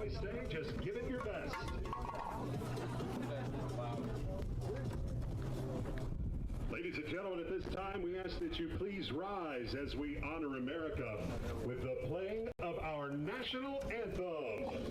always say, just give it your best. Ladies and gentlemen, at this time, we ask that you please rise as we honor America with the playing of our national anthem.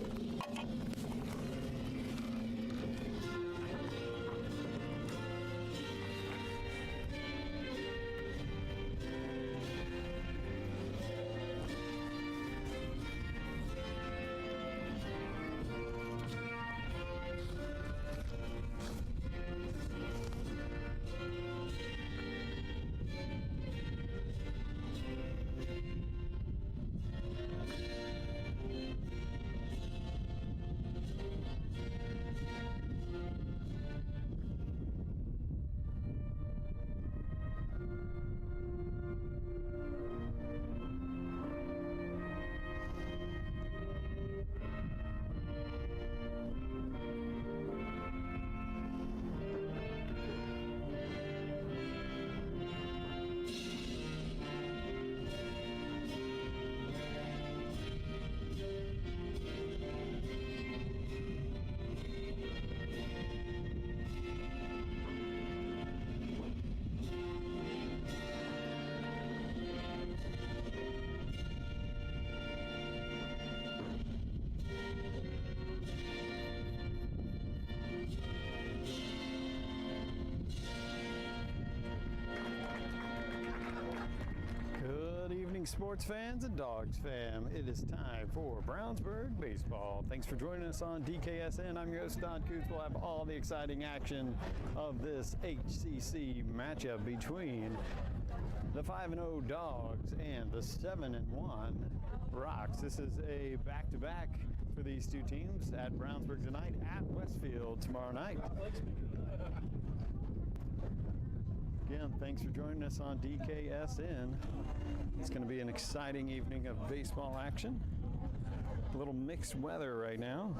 Sports fans and Dogs fam, it is time for Brownsburg baseball. Thanks for joining us on DKSN. I'm your host Don Coots. We'll have all the exciting action of this HCC matchup between the 5-0 Dogs and the 7-1 Rocks. This is a back-to-back for these two teams at Brownsburg tonight, at Westfield tomorrow night. Again, thanks for joining us on DKSN. It's going to be an exciting evening of baseball action. A little mixed weather right now.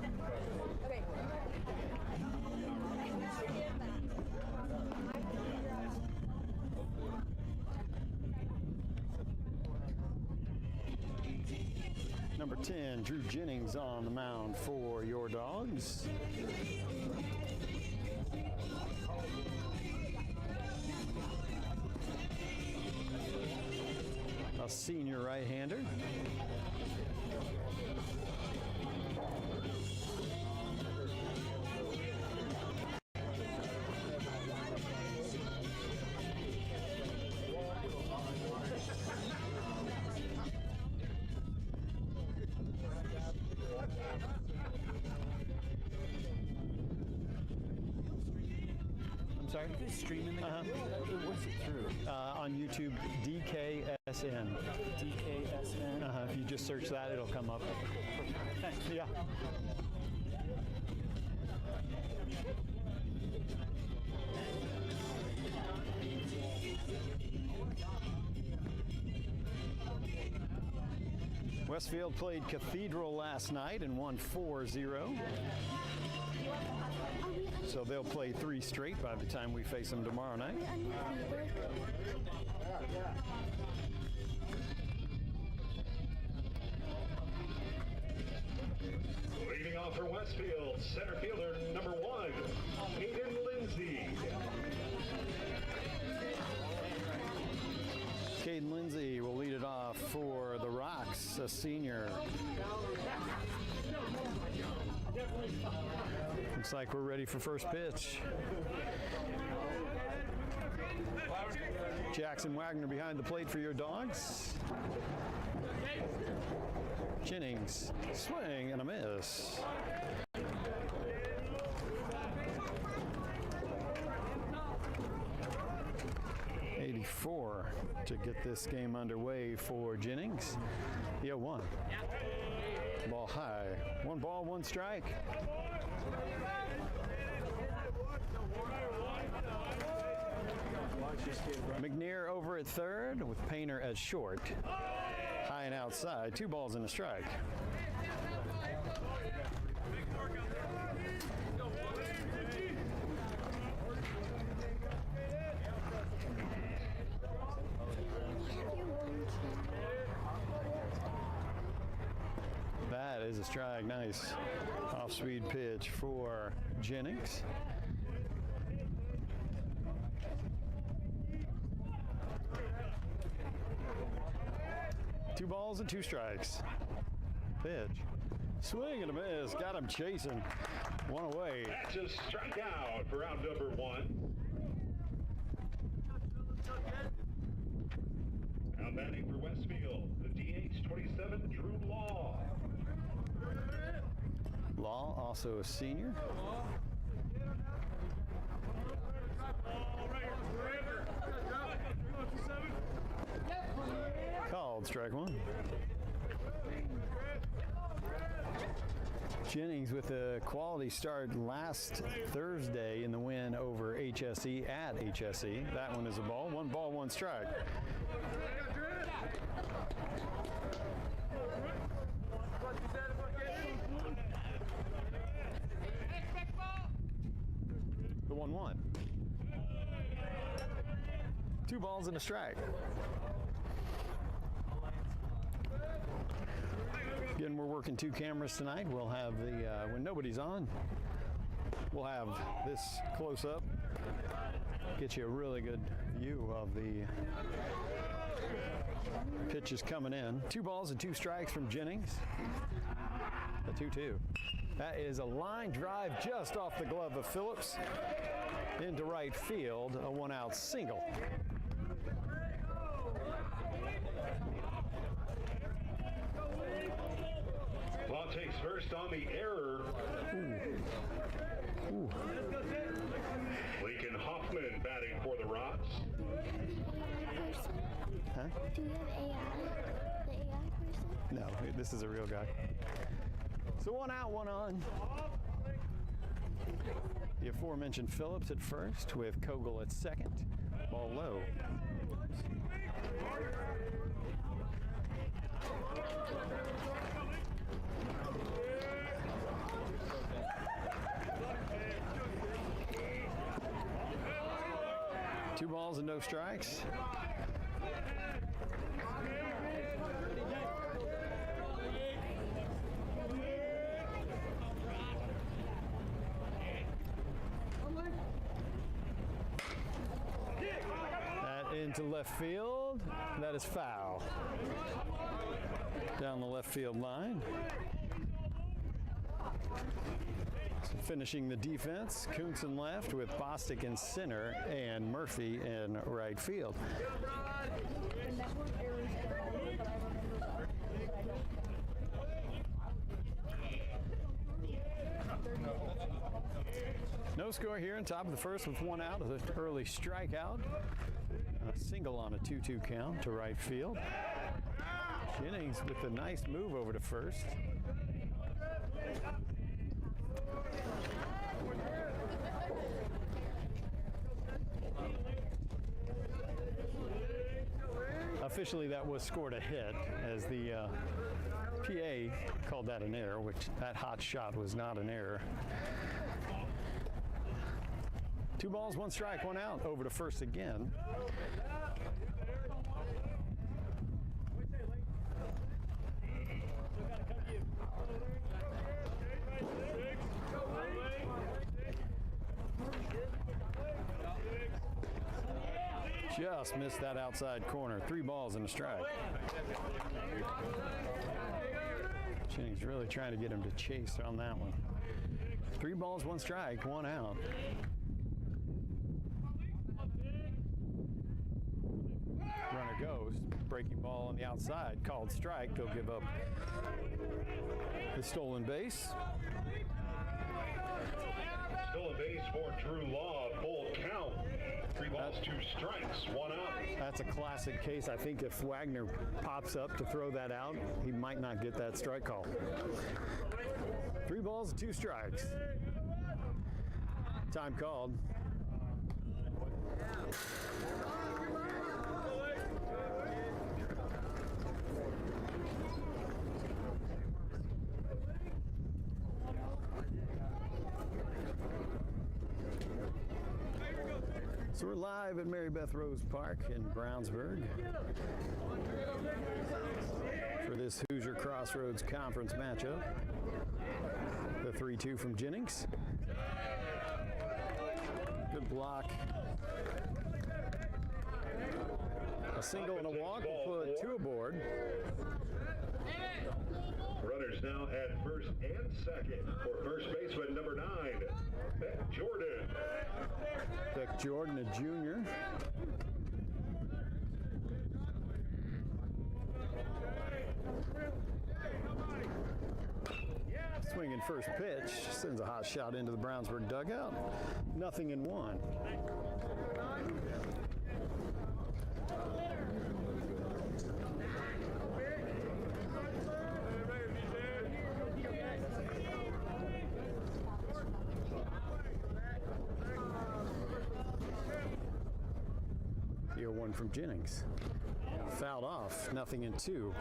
Number 10, Drew Jennings on the mound for your Dogs. A senior right-hander. Sorry? Is streaming the what's it through? On YouTube, DKSN. DKSN? If you just search that, it'll come up. Thanks. Yeah. Westfield played Cathedral last night and won 4-0. So they'll play 3 straight by the time we face them tomorrow night. Leading off for Westfield, center fielder number 1, Caden Lindsay. Caden Lindsay will lead it off for the Rocks, a senior. Looks like we're ready for first pitch. Jackson Wagner behind the plate for your Dogs. Jennings, swing and a miss. .84 to get this game underway for Jennings. The 0-1. Ball high. 1 ball, 1 strike. McNair over at third with Painter at short. High and outside. 2 balls and a strike. That is a strike. Nice off-speed pitch for Jennings. Two balls and two strikes. Pitch. Swing and a miss. Got him chasing. One away. That's a strikeout for out number one. Now batting for Westfield, the DH 27, Drew Law. Law, also a senior. Called strike one. Jennings with a quality start last Thursday in the win over HSE at HSE. That one is a ball. One ball, one strike. The 1-1. Two balls and a strike. Again, we're working two cameras tonight. We'll have the, when nobody's on, we'll have this close up. Get you a really good view of the pitches coming in. Two balls and two strikes from Jennings. The 2-2. That is a line drive just off the glove of Phillips into right field, a one-out single. Law takes first on the error. Ooh. Lincoln Hoffman batting for the Rocks. Huh? Do you have AI? The AI person? No, this is a real guy. So one out, one on. The aforementioned Phillips at first with Kogel at second. Ball low. Two balls and no strikes. That into left field. That is foul. Down the left field line. Finishing the defense, Kuntz in left with Bostic in center and Murphy in right field. No score here on top of the first with one out. An early strikeout. A single on a 2-2 count to right field. Jennings with a nice move over to first. Officially, that was scored a hit, as the PA called that an error, which that hot shot was not an error. Two balls, one strike, one out. Over to first again. Just missed that outside corner. Three balls and a strike. Jennings really trying to get him to chase on that one. Three balls, one strike, one out. Runner goes. Breaking ball on the outside. Called strike. They'll give up the stolen base. Stolen base for Drew Law. Full count. Three balls, two strikes, one out. That's a classic case. I think if Wagner pops up to throw that out, he might not get that strike call. Three balls and two strikes. Time called. So we're live at Mary Beth Rose Park in Brownsburg for this Hoosier Crossroads Conference matchup. The 3-2 from Jennings. Good block. A single and a walk will put 2 aboard. Runners now at first and second for first baseman number 9, Beck Jordan. Beck Jordan, a junior. Swinging first pitch, sends a hot shot into the Brownsburg dugout. 0-1. The 0-1 from Jennings. Fouled off, 0-2.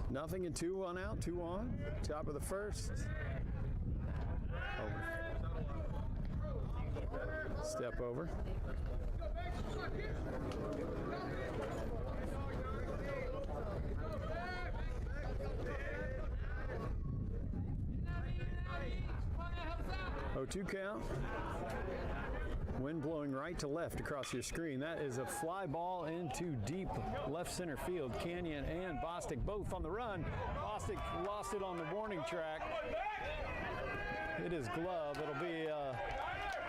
Nothing and 2, 1 out, 2 on. Top of the first. Over. Step over. Oh, 2 count. Wind blowing right to left across your screen. That is a fly ball into deep left center field. Canyon and Bostic both on the run. Bostic lost it on the warning track. It is glove. It'll be a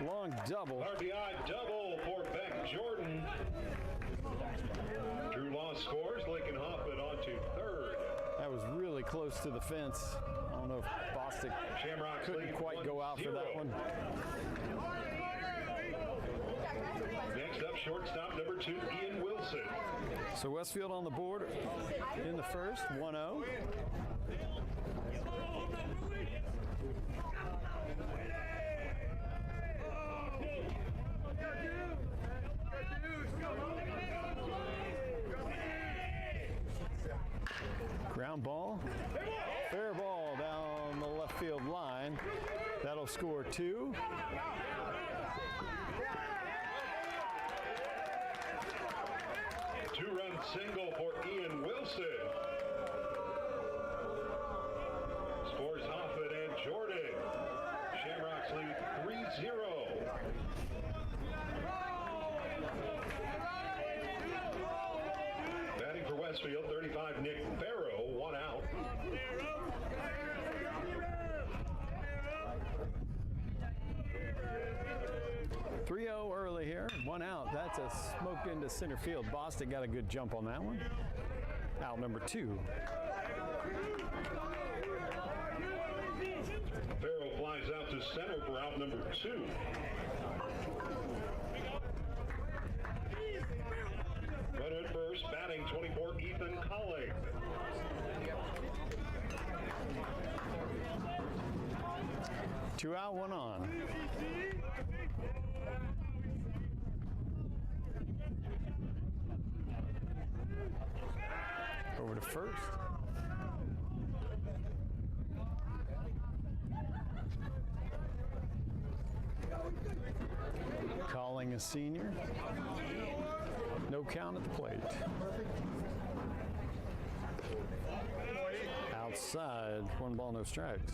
long double. RBI double for Beck Jordan. Drew Law scores. Lincoln Hoffman on to third. That was really close to the fence. I don't know if Bostic couldn't quite go out for that one. Next up, shortstop number 2, Ian Wilson. So Westfield on the board in the first, 1-0. Ground ball, fair ball down the left field line. That'll score 2. Two-run single for Ian Wilson. Scores Hoffman and Jordan. Shamrocks lead 3-0. Batting for Westfield, 35, Nick Farrow, 1 out. Early here, 1 out. That's a smoke into center field. Bostic got a good jump on that one. Out number 2. Farrow flies out to center for out number 2. Runner at first, batting 24, Ethan Colling. Two out, 1 on. Over to first. Calling a senior. No count at the plate. Outside, 1 ball, no strikes.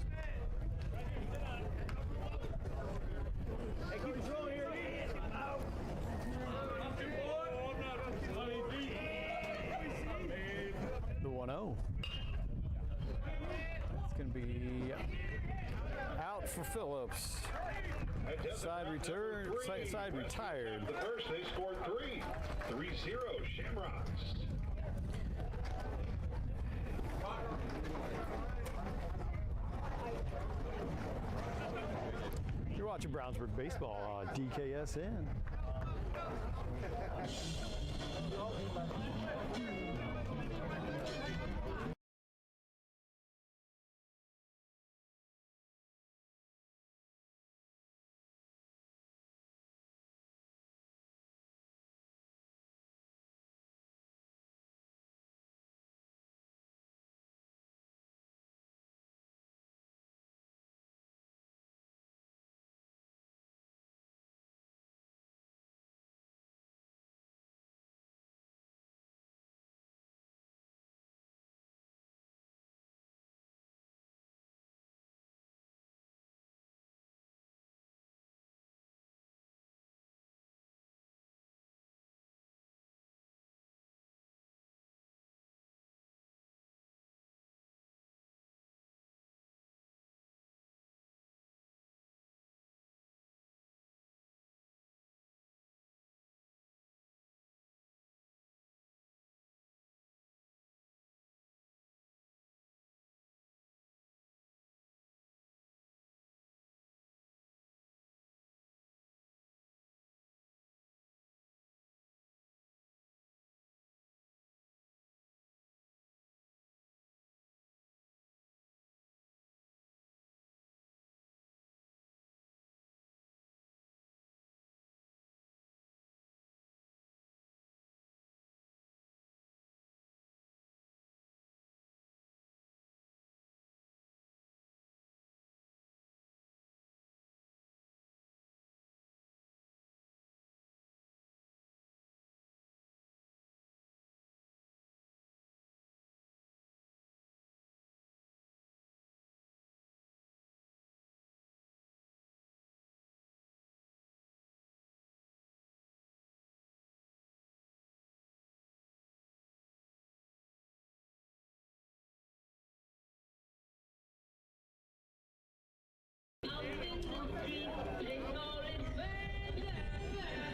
The 1-0. It's going to be out for Phillips. Side return, side retired. The first, they scored 3. 3-0 Shamrocks. You're watching Brownsburg baseball on DKSN.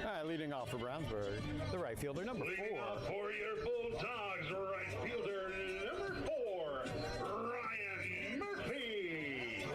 All right, leading off for Brownsburg, the right fielder, number 4. Leading off for your Bulldogs, right fielder number 4, Ryan Murphy.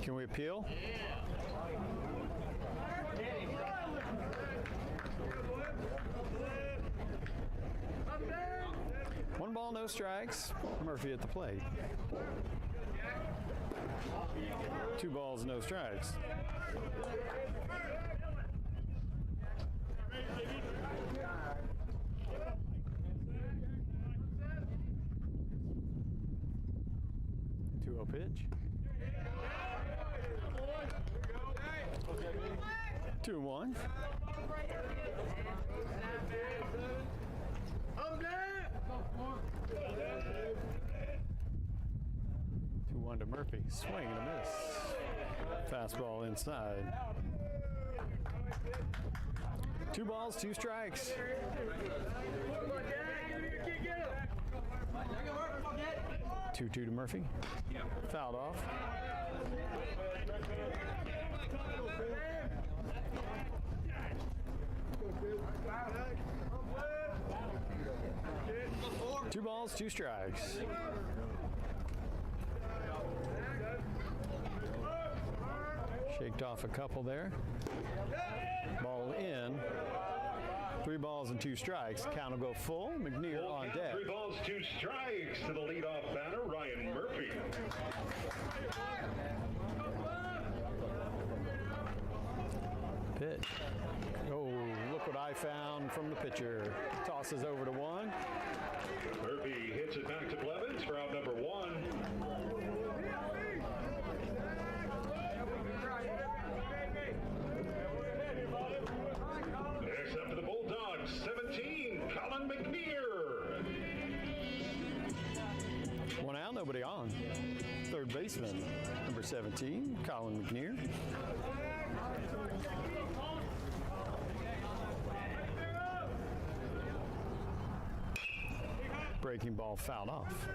Can we appeal? One ball, no strikes. Murphy at the plate. 2 balls, no strikes. Two-oh pitch. 2-1. To Murphy, swing and a miss. Fastball inside. 2 balls, 2 strikes. 2-2 to Murphy. Fouled off. Two balls, 2 strikes. Shaked off a couple there. Ball in. 3 balls and 2 strikes. Count will go full. McNear on deck. 3 balls, 2 strikes to the leadoff batter, Ryan Murphy. Pitch. Oh, look what I found from the pitcher. Tosses over to 1. Murphy hits it back to Blevins for out number 1. Next up to the Bulldogs, 17, Colin McNear. 1 out, nobody on. Third baseman, number 17, Colin McNear. Breaking ball fouled off.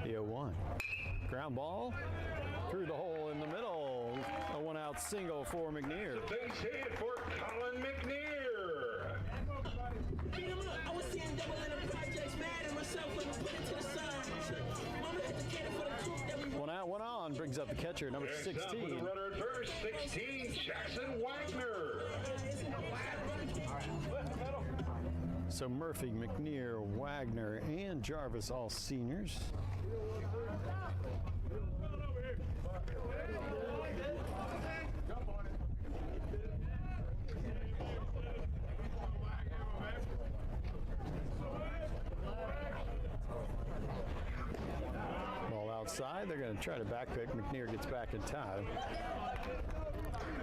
The 0-1. Ground ball through the hole in the middle. A 1-out single for McNear. Base hit for Colin McNear. I was seeing double in the projects, mad at myself when I put it to the side. Mama had to get it for the truth that we 1 out, 1 on. Brings up the catcher, number Next up with 16. the runner at first, 16, Jackson Wagner. So Murphy, McNear, Wagner, and Jarvis, all seniors. Ball outside. They're going to try to back pick. McNear gets back in time.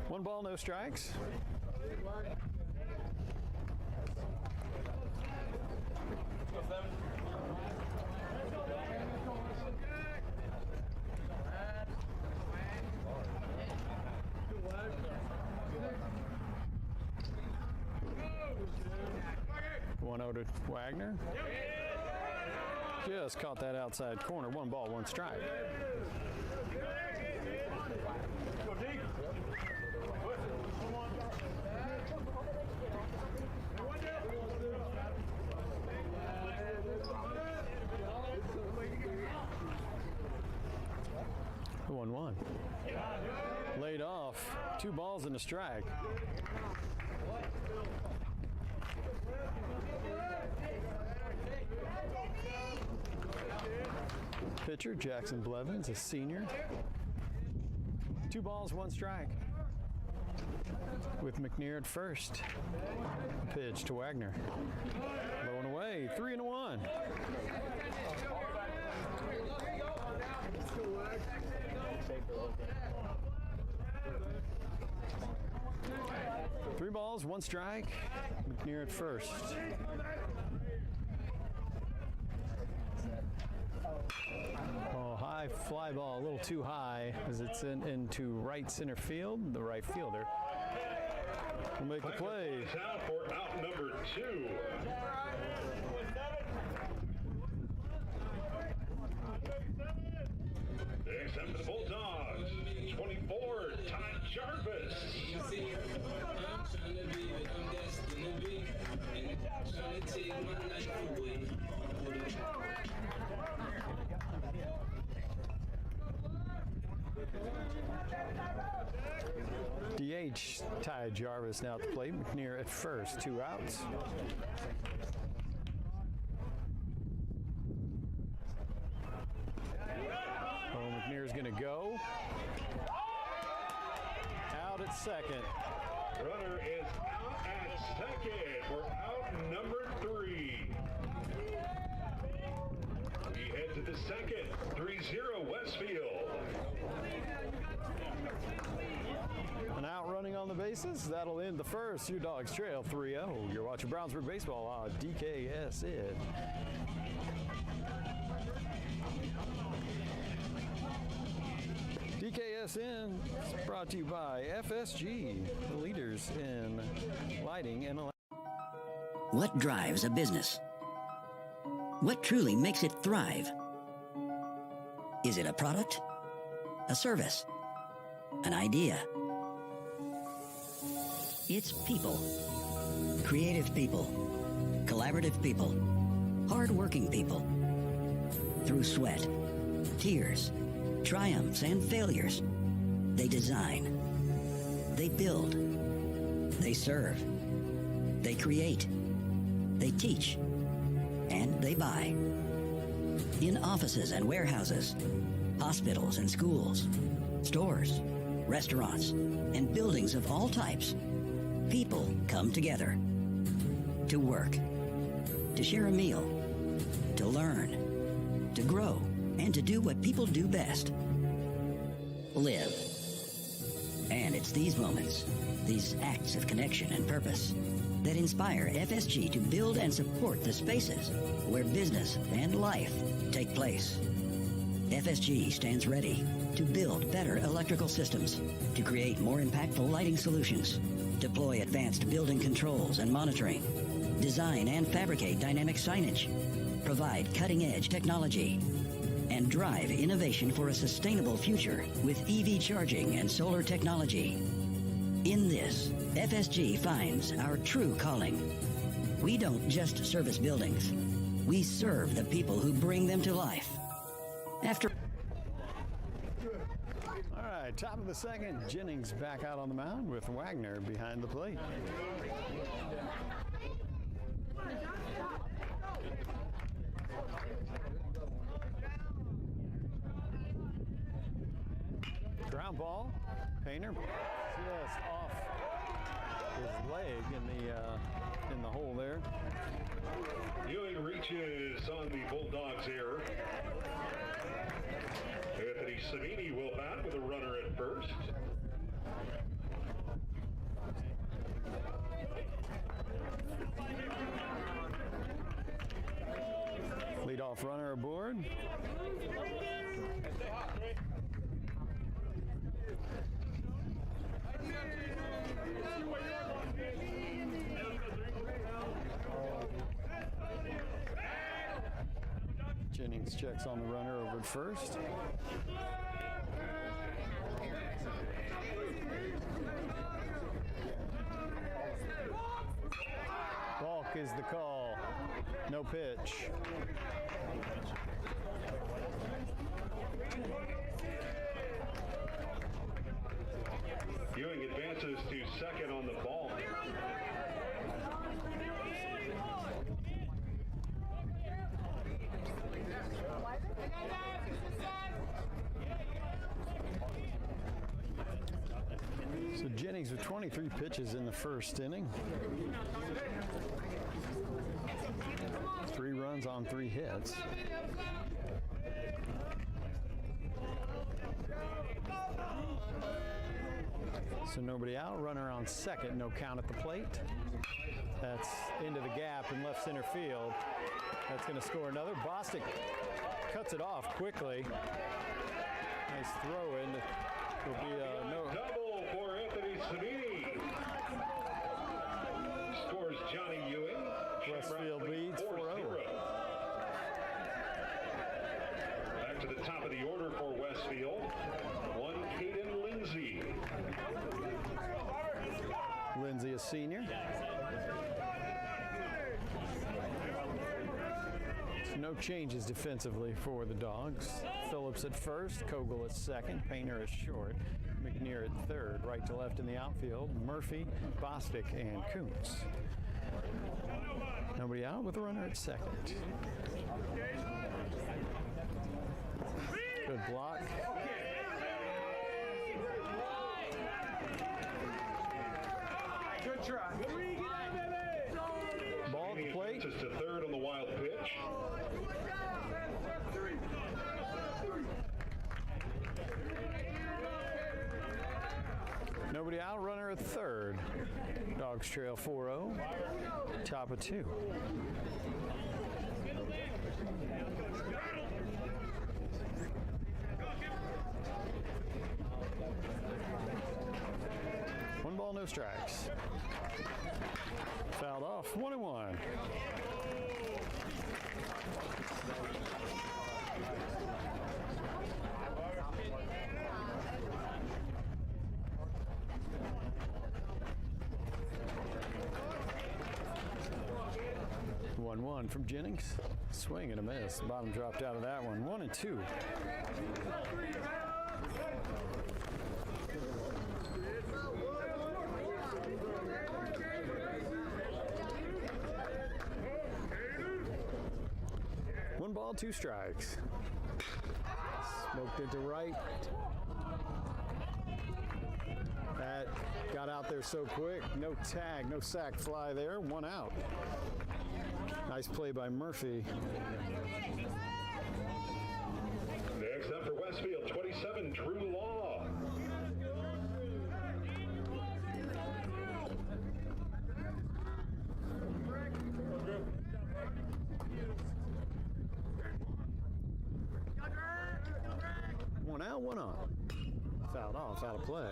1 ball, no strikes. One out to Wagner. Just caught that outside corner. 1 ball, 1 strike. The 1-1. Laid off. 2 balls and a strike. Pitcher Jackson Blevins, a senior. 2 balls, 1 strike. with McNear at first. Pitch to Wagner. Low and away, 3-1. Three balls, one strike. McNear at first. Oh, high fly ball, a little too high as it's into right center field. The right fielder will make the play. Out for out number 2. Next up for the Bulldogs, 24, Ty Jarvis. DH Ty Jarvis now at the plate. McNear at first, 2 outs. Oh, McNear's going to go. Out at second. Runner is out at second for out number 3. He heads to the second, 3-0 Westfield. An out running on the bases. That'll end the first. Your Dogs trail 3-0. You're watching Brownsburg Baseball on DKSN. DKSN is brought to you by FSG, the leaders in lighting and What drives a business? What truly makes it thrive? Is it a product? A service? An idea? It's people. Creative people. Collaborative people. Hard-working people. Through sweat, tears, triumphs, and failures, they design. They build. They serve. They create. They teach. And they buy. In offices and warehouses, hospitals and schools, stores, restaurants, and buildings of all types, people come together to work, to share a meal, to learn, to grow, and to do what people do best: live. And it's these moments, these acts of connection and purpose, that inspire FSG to build and support the spaces where business and life take place. FSG stands ready to build better electrical systems, to create more impactful lighting solutions, deploy advanced building controls and monitoring, design and fabricate dynamic signage, provide cutting-edge technology, and drive innovation for a sustainable future with EV charging and solar technology. In this, FSG finds our true calling. We don't just service buildings. We serve the people who bring them to life. All right, top of the second, Jennings back out on the mound with Wagner behind the plate. Ground ball, Painter, just off his leg in the hole there. Ewing reaches on the Bulldogs error. Anthony Savini will bat with a runner at first. Leadoff runner aboard. Jennings checks on the runner over at first. Balk is the call. No pitch. Ewing advances to second on the ball. Jennings with 23 pitches in the first inning. 3 runs on 3 hits. So nobody out, runner on second, no count at the plate. That's into the gap in left center field. That's going to score another. Bostic cuts it off quickly. Nice throw in. Will be a no. Double for Anthony Savini. Scores Johnny Ewing. Westfield leads 4-0. Back to the top of the order for Westfield. One Caden Lindsay. Lindsay, a senior. No changes defensively for the Dogs. Phillips at first, Kogel at second, Painter at short, McNear at third, right to left in the outfield, Murphy, Bostic, and Kuntz. Nobody out with a runner at second. Good block. Good try. Ball at the plate. Just to third on the wild pitch. Nobody out, runner at third. Dogs trail 4-0. Top of 2. One ball, no strikes. Fouled off, 1-1. One from Jennings. Swing and a miss. Bottom dropped out of that one. 1-2. One ball, 2 strikes. Smoked it to right. That got out there so quick. No tag, no sac fly there. 1 out. Nice play by Murphy. Next up for Westfield, 27, Drew Law. One out, 1 on. Fouled off, out of play.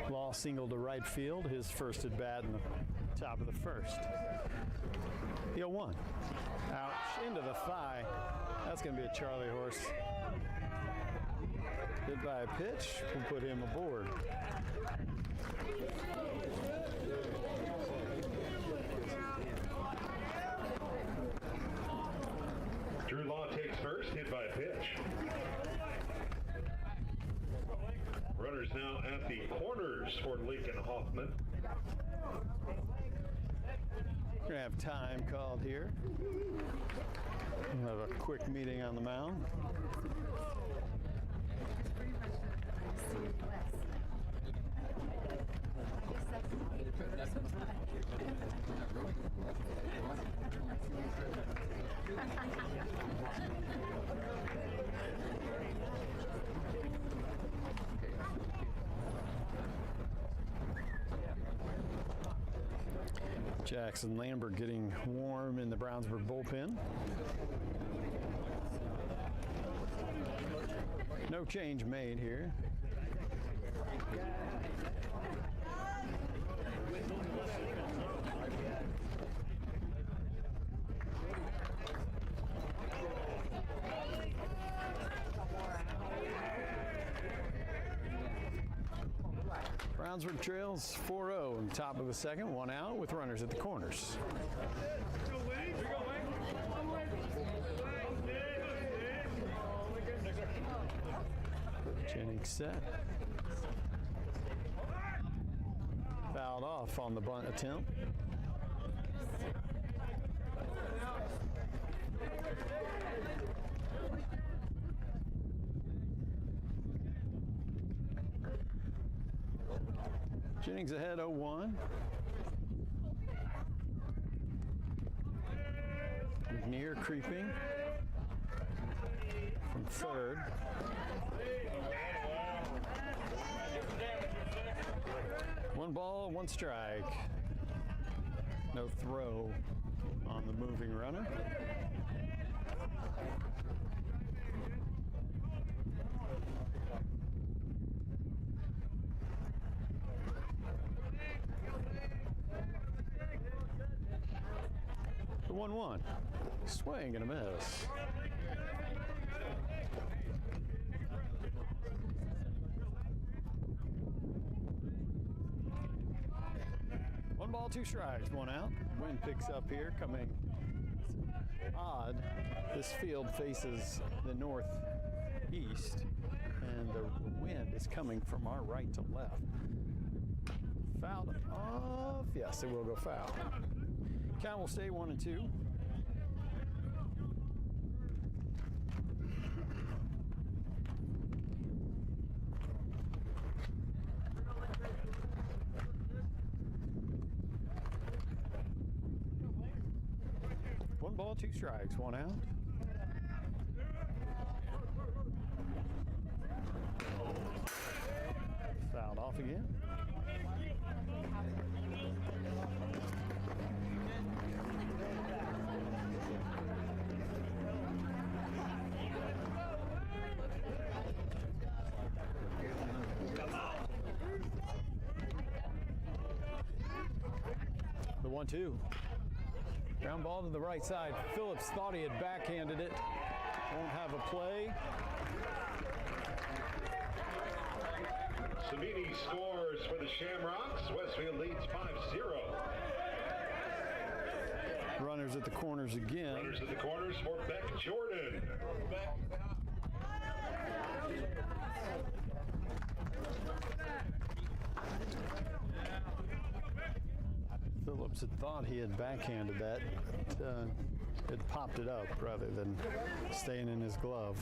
Law single to right field, his first at bat in the top of the first. The 0-1. Ouch, into the thigh. That's going to be a Charlie horse. Hit by a pitch, we'll put him aboard. Drew Law takes first, hit by a pitch. Runners now at the corners for Lincoln Hoffman. We're going to have time called here. We'll have a quick meeting on the mound. Jackson Lambert getting warm in the Brownsburg bullpen. No change made here. Brownsburg trails 4-0 in the top of the second, 1 out with runners at the corners. Jennings set. Fouled off on the bunt attempt. Jennings ahead 0-1. McNear creeping from third. One ball, one strike. No throw on the moving runner. The 1-1. Swing and a miss. One ball, two strikes, one out. Wind picks up here, coming odd. This field faces the northeast, and the wind is coming from our right to left. Fouled off. Yes, it will go foul. Count will stay 1-2. One ball, two strikes, one out. Fouled off again. The 1-2. Ground ball to the right side. Phillips thought he had backhanded it. Won't have a play. Sabini scores for the Shamrocks. Westfield leads 5-0. Runners at the corners again. Runners at the corners for Beck Jordan. Phillips had thought he had backhanded that. It popped it up rather than staying in his glove.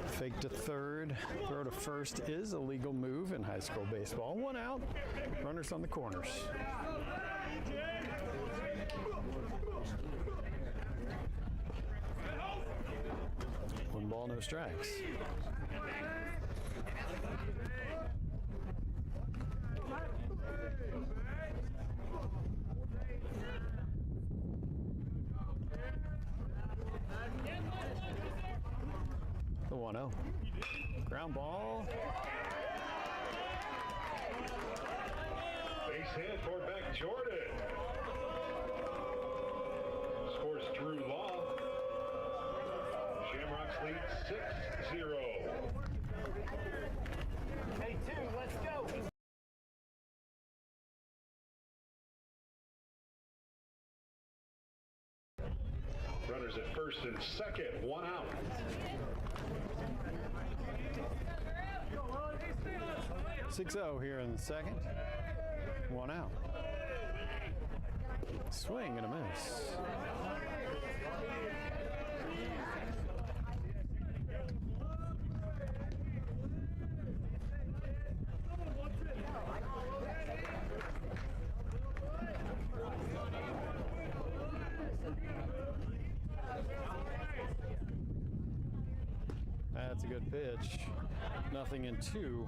Fake to third, throw to first is a legal move in high school baseball. One out, runners on the corners. One ball, no strikes. The 1-0. Ground ball. Base hit for Beck Jordan. Scores Drew Law. Shamrocks lead 6-0. Hey, two, let's go. Runners at first and second, one out. .6-0 here in the second. One out. Swing and a miss. That's a good pitch. Nothing in two.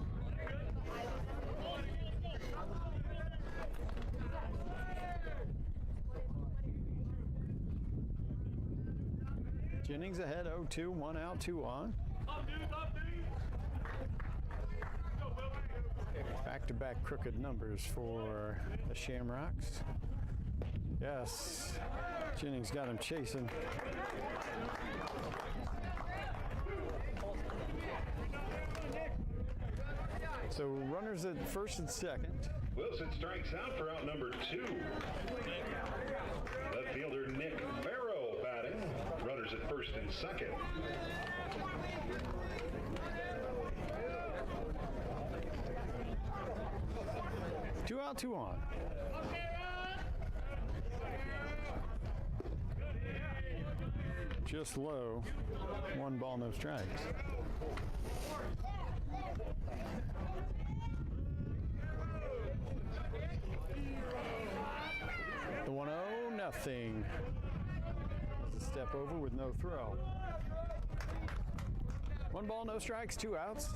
Jennings ahead 0-2, one out, two on. Back-to-back crooked numbers for the Shamrocks. Yes, Jennings got him chasing. So runners at first and second. Wilson strikes out for out number 2. Left fielder Nick Barrow batting. Runners at first and second. Two out, two on. Just low. 1 ball, no strikes. The 1-0, nothing. That's a step over with no throw. 1 ball, no strikes, 2 outs.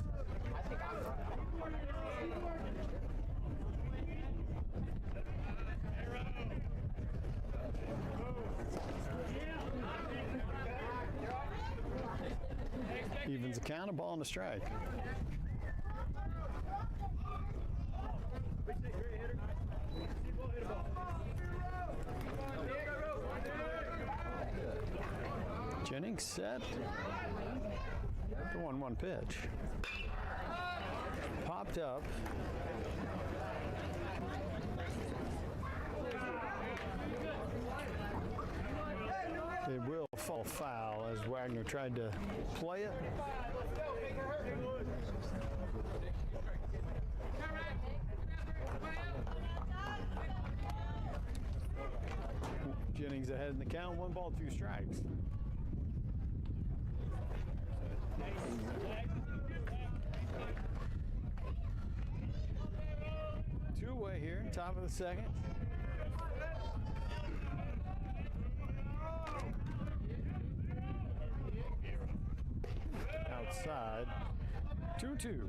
Evens the count, a ball and a strike. Jennings set. The 1-1 pitch. Popped up. It will fall foul as Wagner tried to play it. Jennings ahead in the count, 1 ball, 2 strikes. Two away here, top of the second. Outside, 2-2.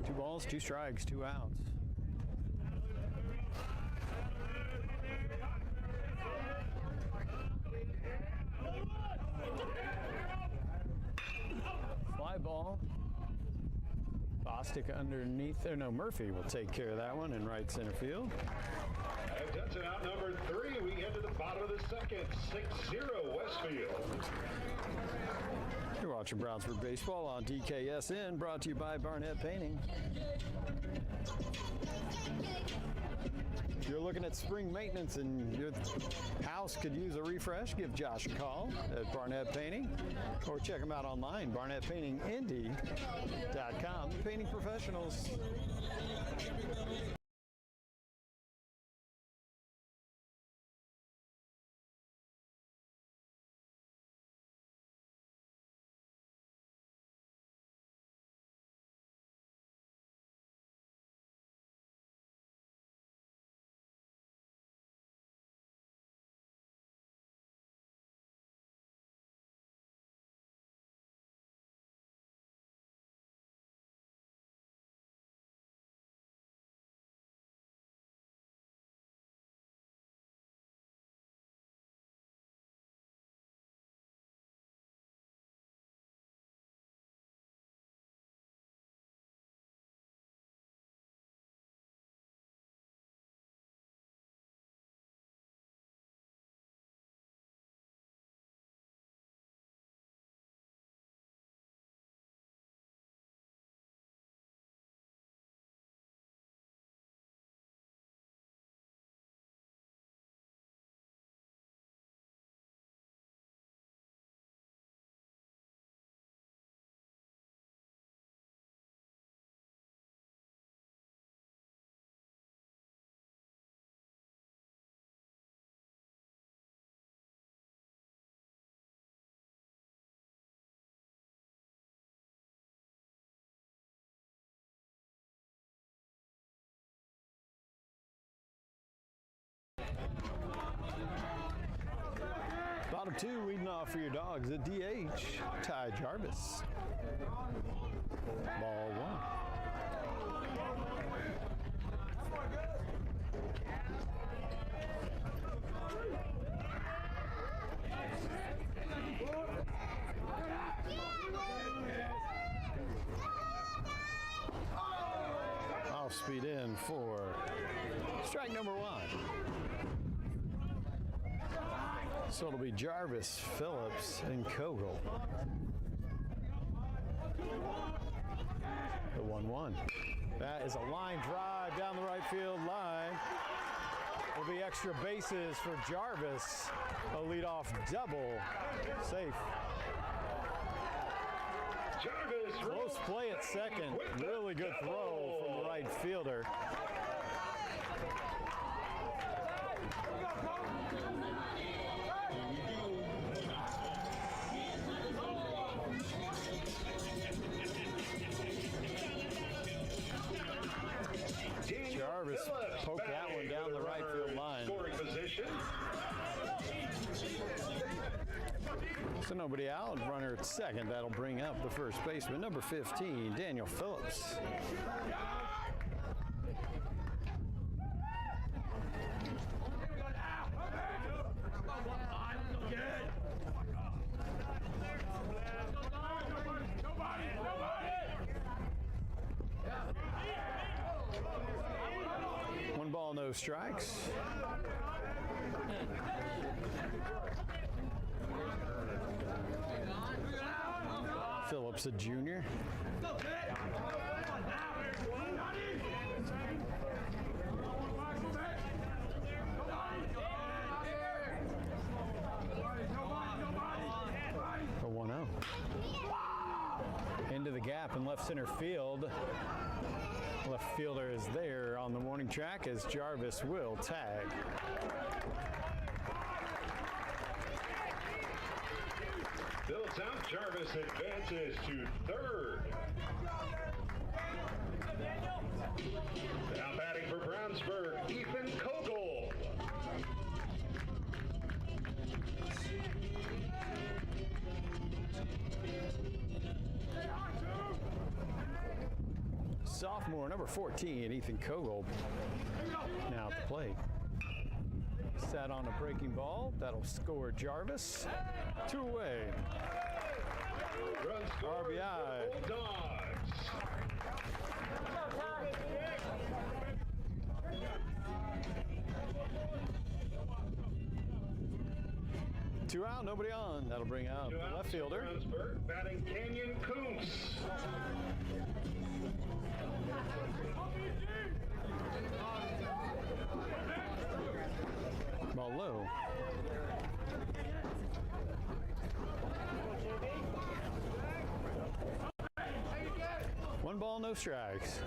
Two balls, 2 strikes, 2 outs. Fly ball. Bostic underneath there. No, Murphy will take care of that one in right center field. And that's it, out number 3. We head to the bottom of the second. 6-0 Westfield. You're watching Brownsburg Baseball on DKSN, brought to you by Barnett Painting. If you're looking at spring maintenance and your house could use a refresh, give Josh a call at Barnett Painting or check them out online, barnettpaintingindy.com. The painting professionals. Bottom 2 leading off for your Dogs at DH, Ty Jarvis. Ball 1. Off speed in for strike number 1. So it'll be Jarvis, Phillips, and Kogel. The 1-1. That is a line drive down the right field line. Will be extra bases for Jarvis. A leadoff double. Safe. Jarvis Close play at second. Really good throw from the right fielder. Jarvis poked that one down the right field line. Scoring position. So nobody out. Runner at second. That'll bring up the first baseman, number 15, Daniel Phillips. One ball, no strikes. Phillips, a junior. A 1-0. Into the gap in left center field. Left fielder is there on the warning track as Jarvis will tag. Phillips out. Jarvis advances to third. Now batting for Brownsburg, Ethan Kogel. Sophomore, number 14, Ethan Kogel. Now at the plate. Sat on a breaking ball. That'll score Jarvis. 2 away. Run scored RBI. for Bulldogs. 2 out, nobody on. That'll bring out Two the outs left for fielder. Brownsburg, batting Canyon Coombs. Ball low. One ball, no strikes.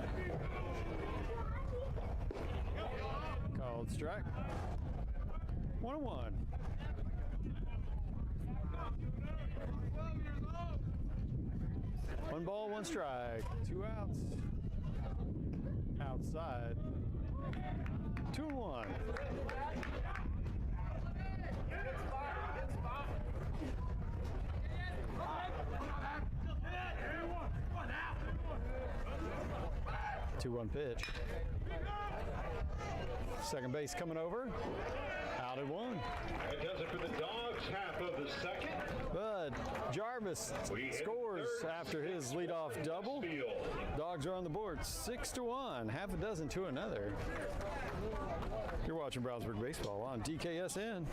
Called strike. 1-1. One ball, one strike. 2 outs. Outside. 2-1. Two-one pitch. Second base coming over. Out at 1. That does it for the Dogs, half of the second. But Jarvis scores after his leadoff double. Westfield. Dogs are on the board 6-1, half a dozen to another. You're watching Brownsburg Baseball on DKSN.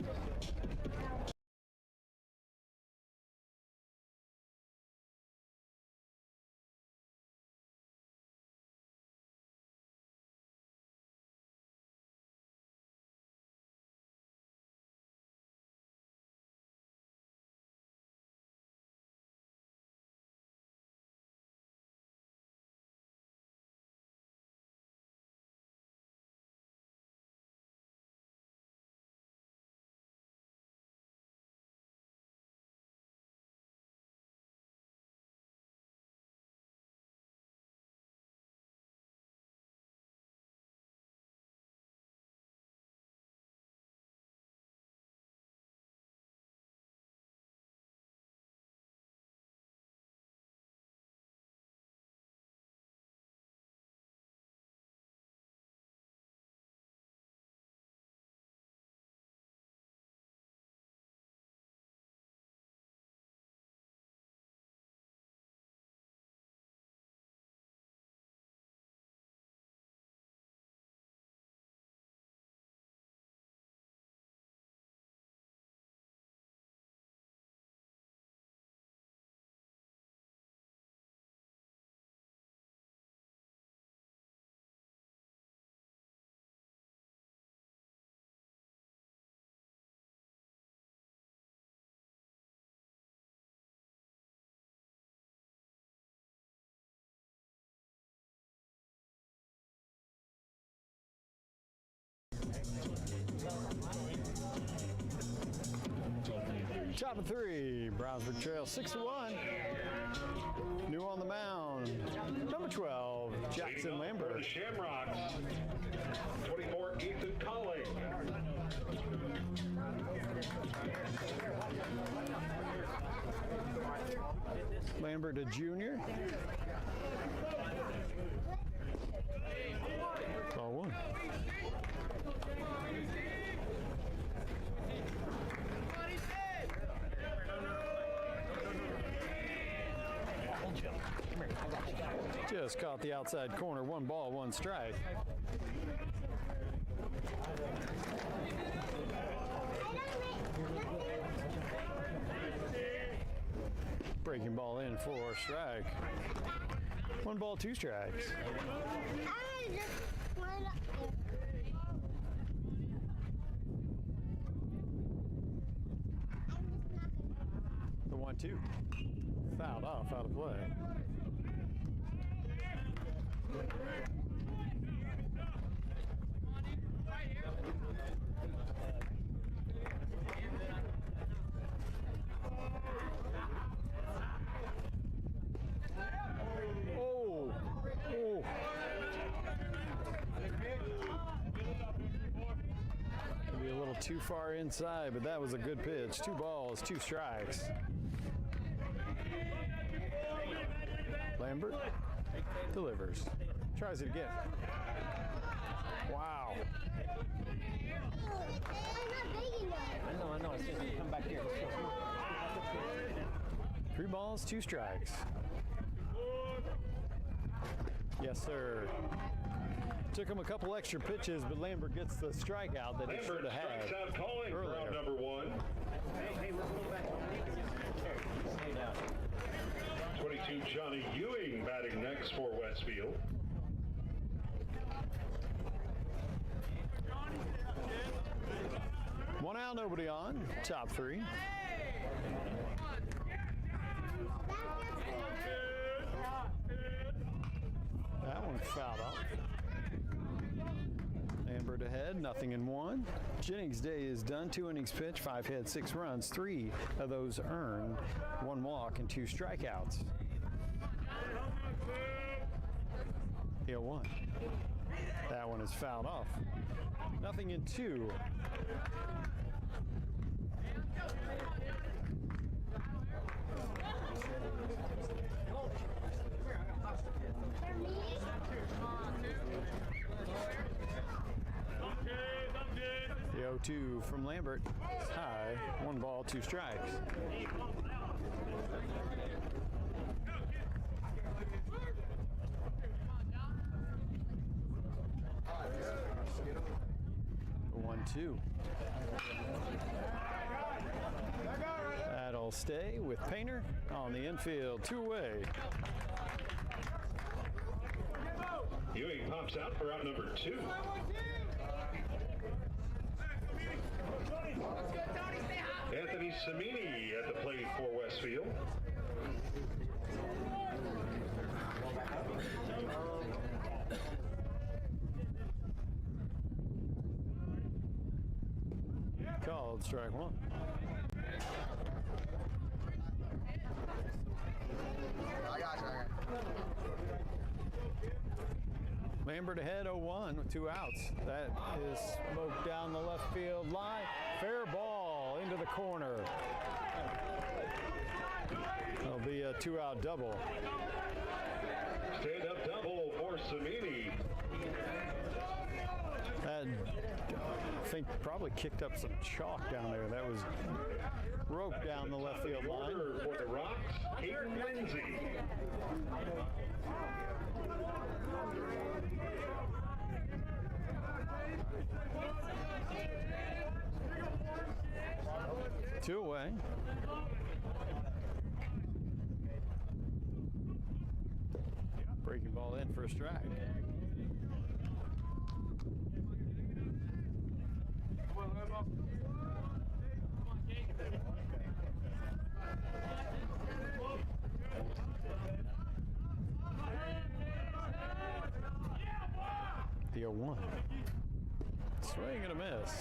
Top of 3, Brownsburg trails 6-1. New on the mound, number 12, Jackson For the Lambert. Shamrocks, 24, Ethan Colling. Lambert, a junior. Ball 1. Just caught the outside corner. 1 ball, 1 strike. Breaking ball in for a strike. 1 ball, 2 strikes. The 1-2. Fouled off, out of play. Maybe a little too far inside, but that was a good pitch. 2 balls, 2 strikes. Lambert delivers. Tries it again. Wow. I know. It's going to come back here. 3 balls, 2 strikes. Yes, sir. Took him a couple extra pitches, but Lambert gets the strikeout that he should Lambert have had strikes out Colling for earlier. out number 1. 22, Johnny Ewing batting next for Westfield. One out, nobody on. Top 3. That one fouled off. Lambert ahead, nothing in 1. Jennings' day is done. 2 innings pitched, 5 hits, 6 runs. 3 of those earned. 1 walk and 2 strikeouts. The 0-1. That one is fouled off. Nothing in 2. The 0-2 from Lambert is high. 1 ball, 2 strikes. The 1-2. That'll stay with Painter on the infield. 2 away. Ewing pops out for out number 2. Anthony Samini at the plate for Westfield. Called strike 1. Lambert ahead 0-1 with 2 outs. That is smoked down the left field line. Fair ball into the corner. It'll be a 2-out double. Stand-up double for Samini. That, I think, probably kicked up some chalk down there. That was roped down the left field line. For the Rocks, Hayden Lindsay. Two away. Breaking ball in for a strike. The 0-1. Swing and a miss.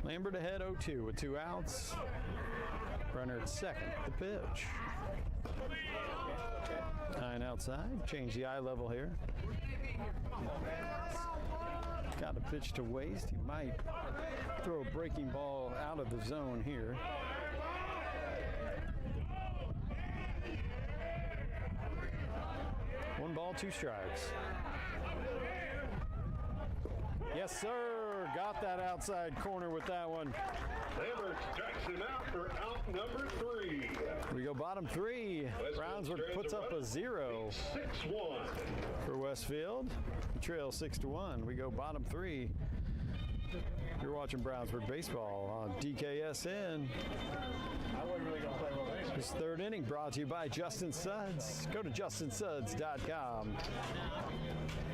Lambert ahead 0-2 with 2 outs. Runner at second. The pitch. 9 outside. Change the eye level here. Got a pitch to waste. He might throw a breaking ball out of the zone here. One ball, 2 strikes. Yes, sir. Got that outside corner with that one. Lambert strikes him out for out number 3. We go bottom 3. Brownsburg puts up a 0. 6-1. For Westfield. Trail 6-1. We go bottom 3. You're watching Brownsburg baseball on DKSN. This third inning brought to you by Justin Suds. Go to justinsuds.com.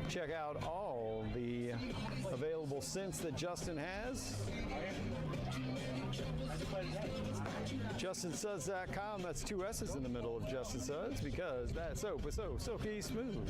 Check out all the available scents that Justin has. JustinSuds.com. That's 2 S's in the middle of Justin Suds because that soap is so silky smooth.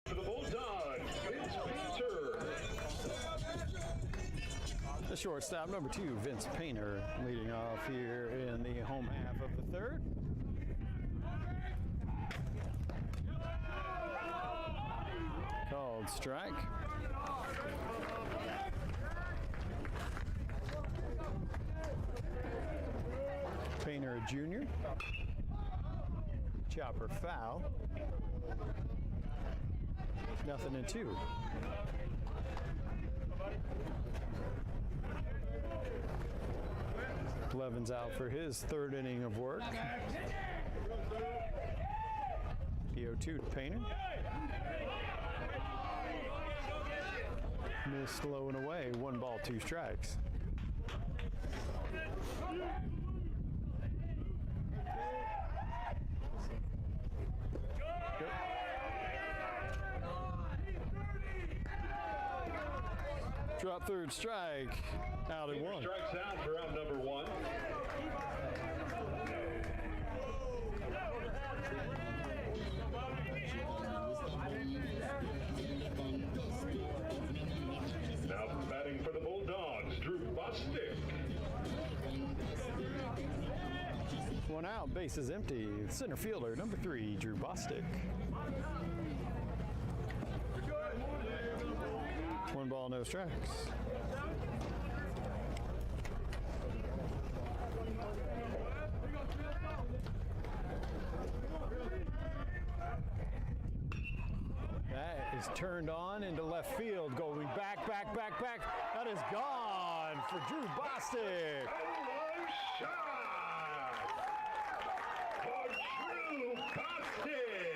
For the Bulldogs, Vince Painter. The shortstop, number 2, Vince Painter, leading off here in the home half of the third. Called strike. Painter, a junior. Chopper foul. 0-2. Levin's out for his third inning of work. The 0-2 to Painter. Missed low and away. 1 ball, 2 strikes. Drop third strike. Out at 1. Strikes out for out number 1. Now batting for the Bulldogs, Drew Bostic. 1 out, base is empty. Center fielder, number 3, Drew Bostic. 1 ball, no strikes. That is turned on into left field, going back. That is gone for Drew Bostic. Hello, shot for Drew Bostic.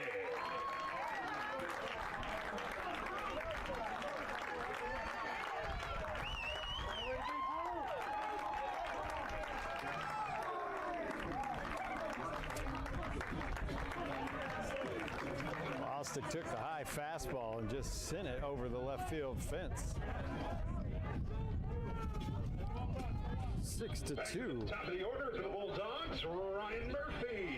Bostic took the high fastball and just sent it over the left field fence. 6-2. Top of the order for the Bulldogs, Ryan Murphy.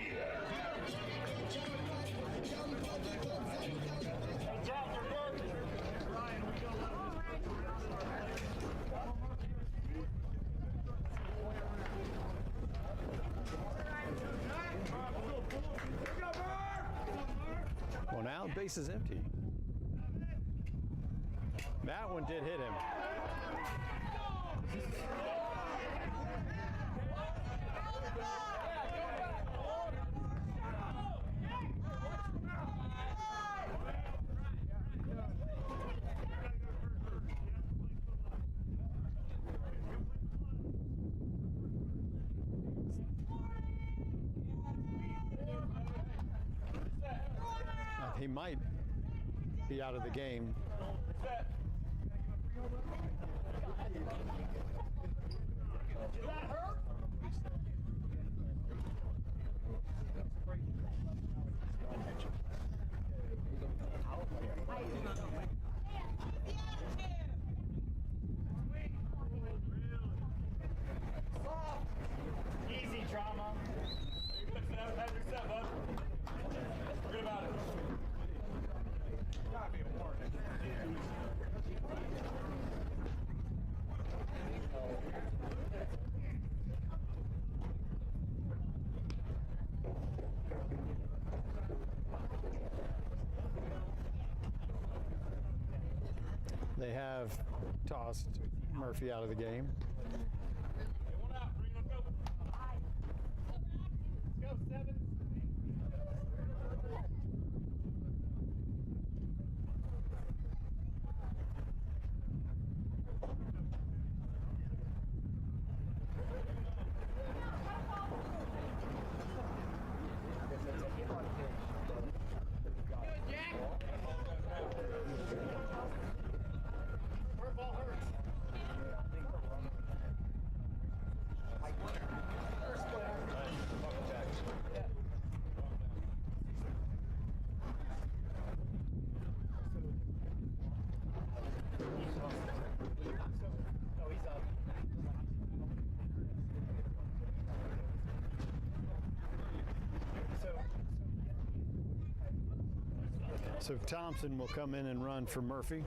One out, base is empty. That one did hit him. he might be out of the game. Easy drama. Have your set, bud. Forget about it. Gotta be a warning. They have tossed Murphy out of the game. One out. Green, let's go. Let's go, 7. So Thompson will come in and run for Murphy.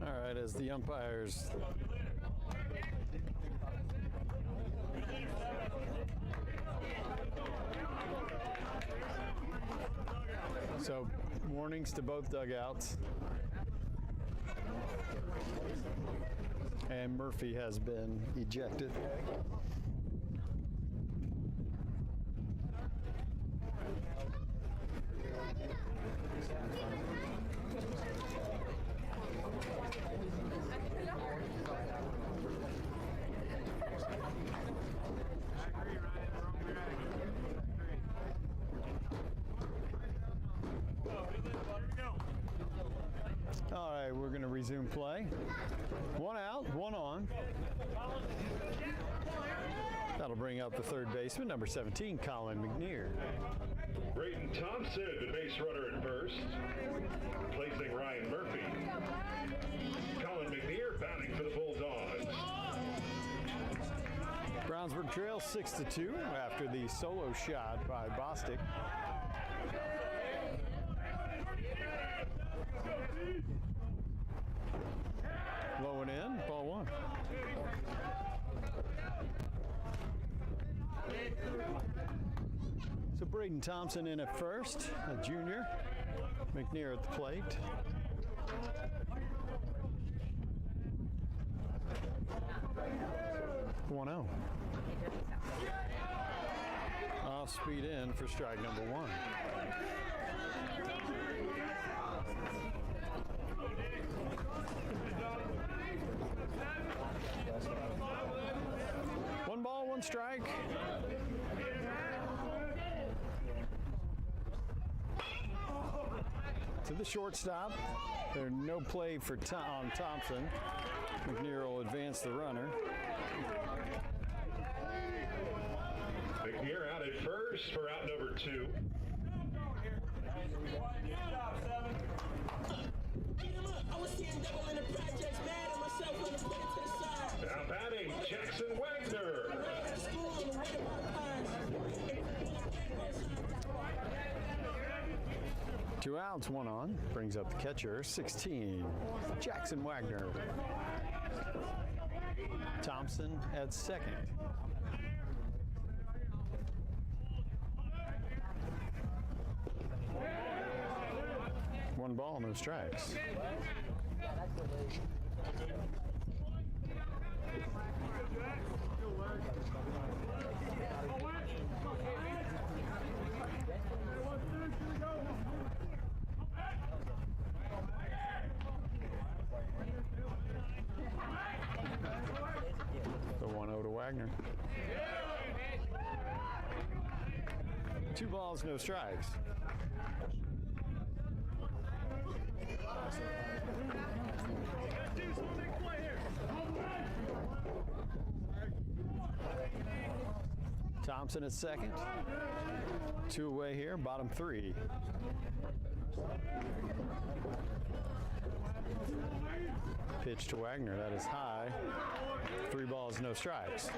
All right, as the umpires so warnings to both dugouts, and Murphy has been ejected. All right, we're going to resume play. One out, one on. That'll bring up the third baseman, number 17, Colin McNear. Brayton Thompson, the base runner at first, replacing Ryan Murphy. Colin McNear batting for the Bulldogs. Brownsburg trails 6-2 after the solo shot by Bostic. Low and in, ball one. So Braden Thompson in at first, a junior. McNear at the plate. One out. Off speed in for strike number one. One ball, one strike. To the shortstop. There's no play for Thompson. McNear will advance the runner. McNear out at first for out number 2. Now batting, Jackson Wagner. Two outs, one on. Brings up the catcher, 16, Jackson Wagner. Thompson at second. One ball, no strikes. The 1-0 to Wagner. 2 balls, no strikes. Thompson at second. 2 away here, bottom 3. Pitch to Wagner, that is high. 3 balls, no strikes.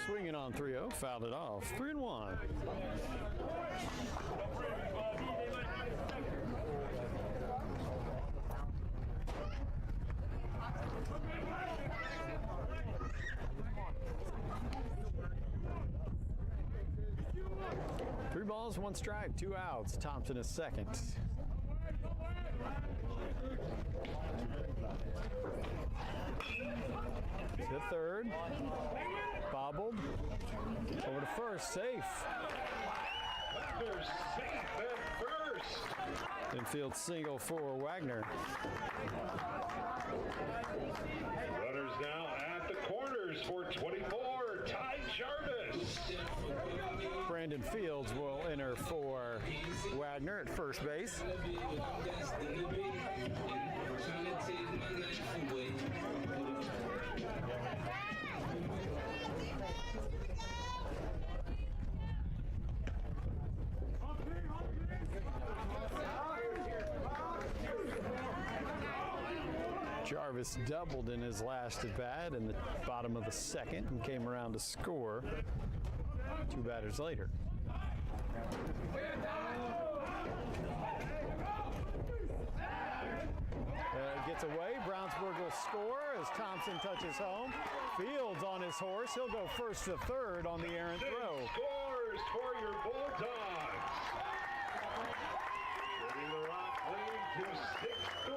Swinging on 3-0, fouled it off. 3-1. Three balls, 1 strike, 2 outs. Thompson is second. To third. Bobbled. Over to first. Safe. They're safe at first. Infield single for Wagner. Runners now at the corners for 24. Ty Jarvis. Brandon Fields will enter for Wagner at first base. Jarvis doubled in his last at bat in the bottom of the second and came around to score 2 batters later. Gets away. Brownsburg will score as Thompson touches home. Fields on his horse. He'll go first to third on the errant throw. Scores for your Bulldogs. Getting the Rock lead to 6-3.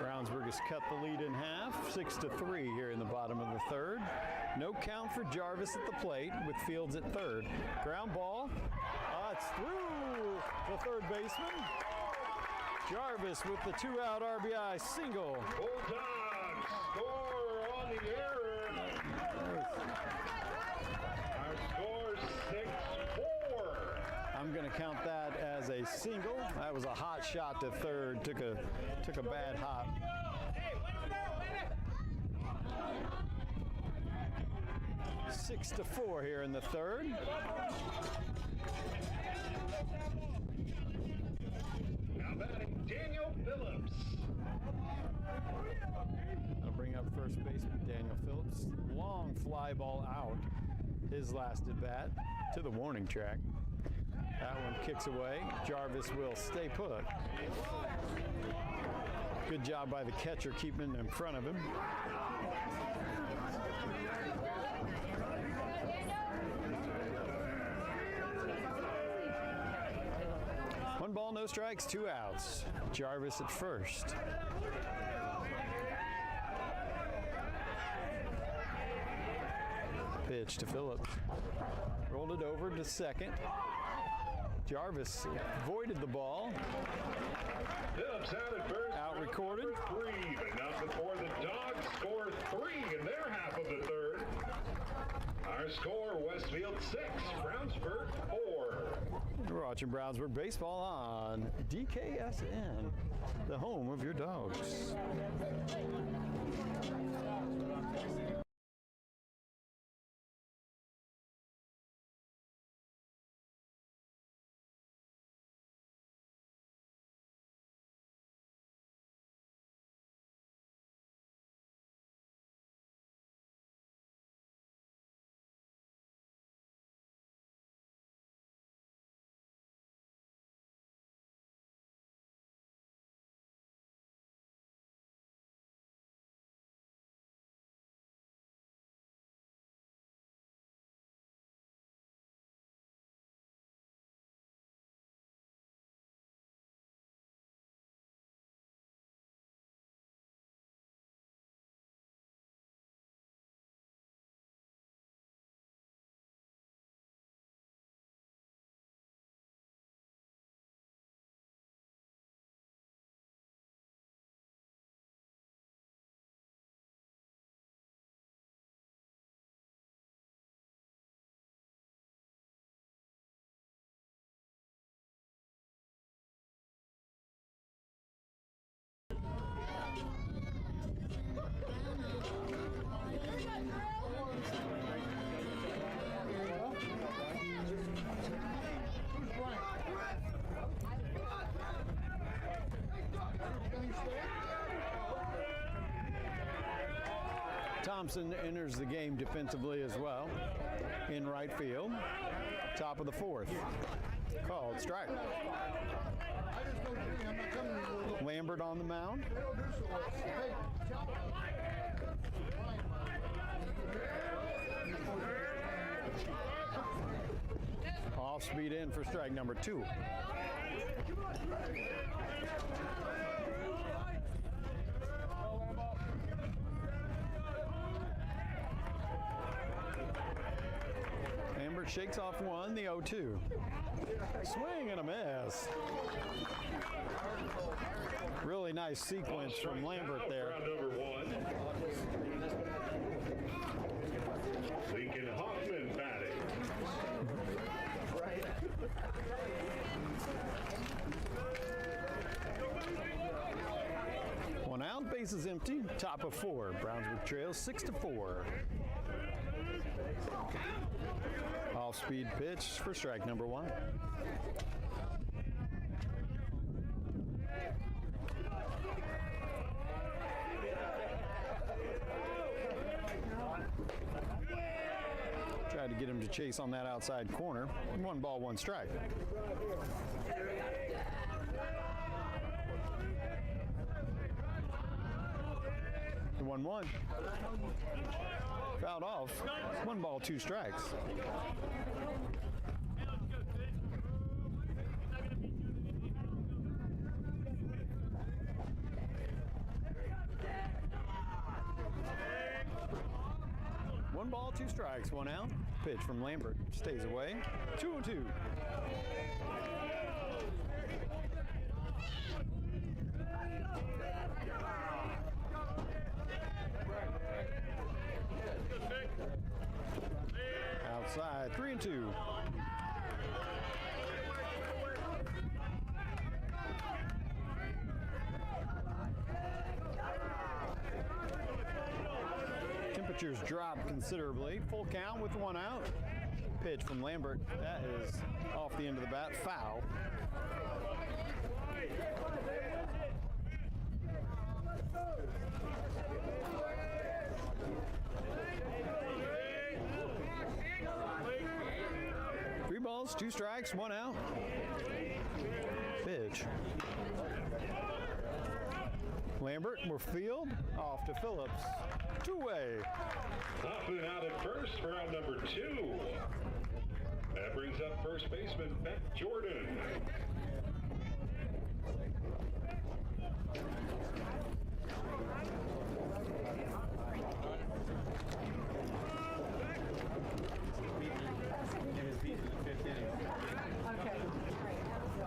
Brownsburg has cut the lead in half, 6-3 here in the bottom of the third. No count for Jarvis at the plate with Fields at third. Ground ball. It's through the third baseman. Jarvis with the 2-out RBI single. Bulldogs score on the error. Our score 6-4. I'm going to count that as a single. That was a hot shot to third. Took a bad hop. Six to 4 here in the third. Now batting Daniel Phillips. I'll bring up first baseman Daniel Phillips. Long fly ball out. His last at bat to the warning track. That one kicks away. Jarvis will stay put. Good job by the catcher keeping in front of him. One ball, no strikes, 2 outs. Jarvis at first. Pitch to Phillips. Rolled it over to second. Jarvis voided the ball. Phillips out at first. Out recorded. 3, but not before the Dogs score 3 in their half of the third. Our Our score, Westfield 6, Brownsburg 4. We're watching Brownsburg baseball on DKSN, the home of your dogs. Thompson enters the game defensively as well in right field. Top of the fourth. Called strike. Lambert on the mound. Off speed in for strike number 2. Lambert shakes off one, the 0-2. Swing and a miss. Really nice sequence from Lambert there. Round number 1. Lincoln Hoffman batting. One out, bases empty, top of 4. Brownsburg trails 6-4. Off-speed pitch for strike number 1. Tried to get him to chase on that outside corner. 1 ball, 1 strike. The 1-1. Fouled off. 1 ball, 2 strikes. One ball, 2 strikes, 1 out. Pitch from Lambert stays away. 2-2. Outside, 3-2. Temperatures drop considerably. Full count with 1 out. Pitch from Lambert. That is off the end of the bat. Foul. Three balls, 2 strikes, 1 out. Pitch. Lambert, more field, off to Phillips. 2-way. Hoffman out at first for out number 2. That brings up first baseman Beck Jordan.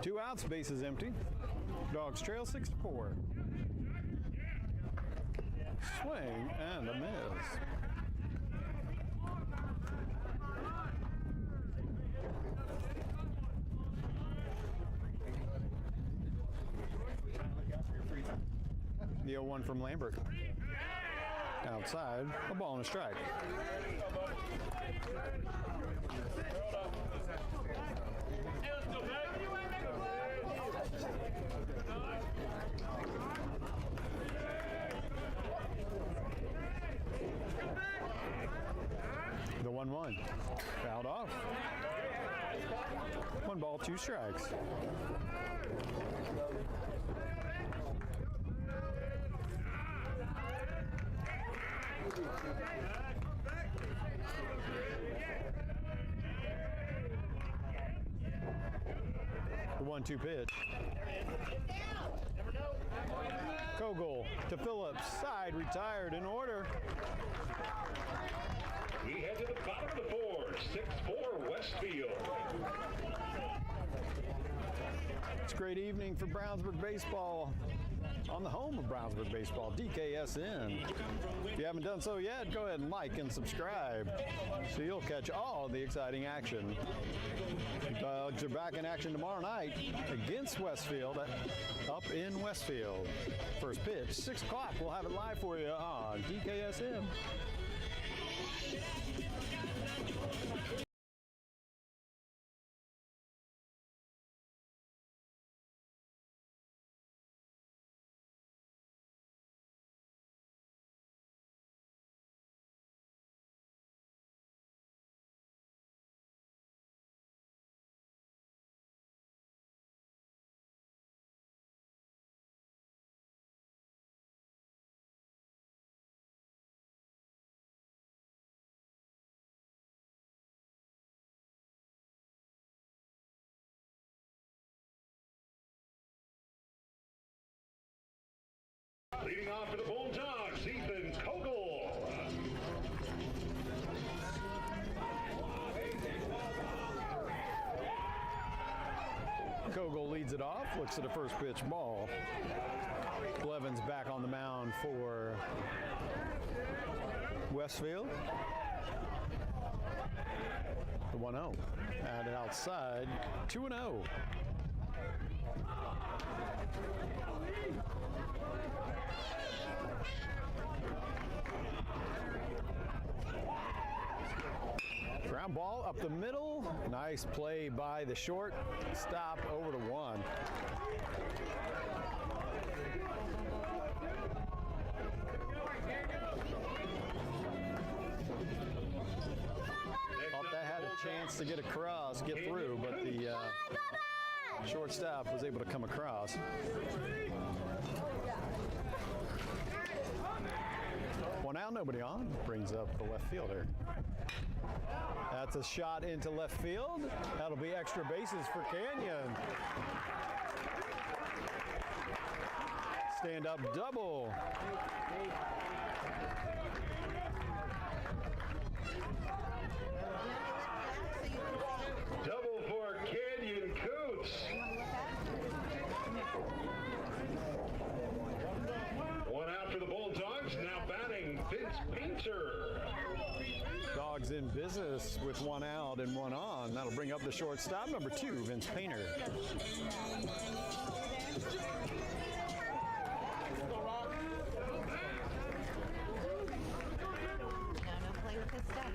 Two outs, bases empty. Dogs trail 6-4. Swing and a miss. 0-1 from Lambert. Outside, a ball and a strike. The 1-1. Fouled off. 1 ball, 2 strikes. The 1-2 pitch. Kogel to Phillips. Side retired in order. We head to the bottom of the 4th, 6-4 Westfield. It's a great evening for Brownsburg baseball on the home of Brownsburg baseball, DKSN. If you haven't done so yet, go ahead and like and subscribe so you'll catch all the exciting action. The Dogs are back in action tomorrow night against Westfield up in Westfield. First pitch, 6 o'clock. We'll have it live for you on DKSN. Leading off for the Bulldogs, Ethan Kogel. Kogel leads it off, looks at the first pitch ball. Blevins back on the mound for Westfield. The 1-0. And outside, 2-0. Ground ball up the middle. Nice play by the short stop over to 1. Thought that had a chance to get across, get through, but the shortstop was able to come across. One out, nobody on. Brings up the left fielder. That's a shot into left field. That'll be extra bases for Canyon. Stand up double. Double for Canyon Coots. One out for the Bulldogs. Now batting Vince Painter. Dogs in business with 1 out and 1 on. That'll bring up the shortstop, number 2, Vince Painter. Play with his stuff.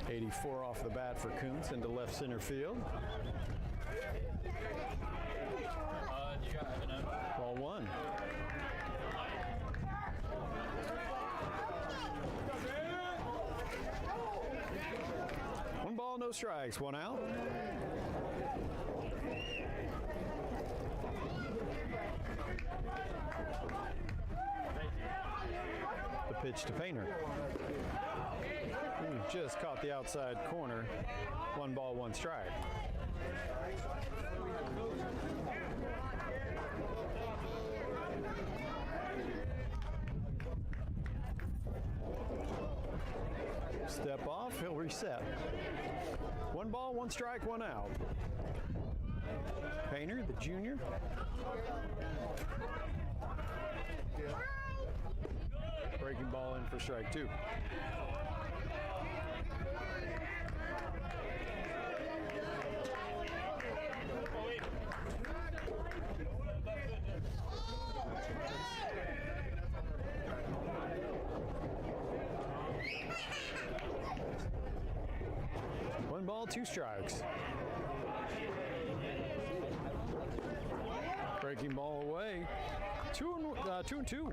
84 off the bat for Kuntz into left center field. Ball 1. One ball, no strikes, 1 out. The pitch to Painter. Ooh, just caught the outside corner. 1 ball, 1 strike. Step off, he'll reset. 1 ball, 1 strike, 1 out. Painter, the junior. Breaking ball in for strike 2. 2 strikes. Breaking ball away. 2-2.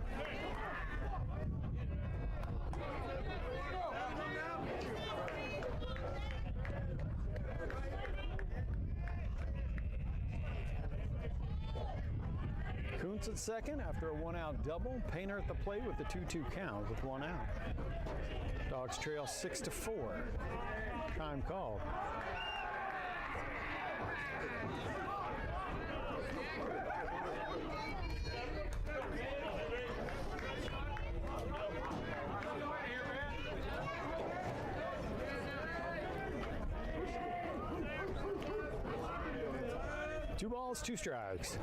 Kuntz at second after a 1-out double. Painter at the plate with the 2-2 count with 1 out. Dogs trail 6-4. Time called. Two balls, 2 strikes.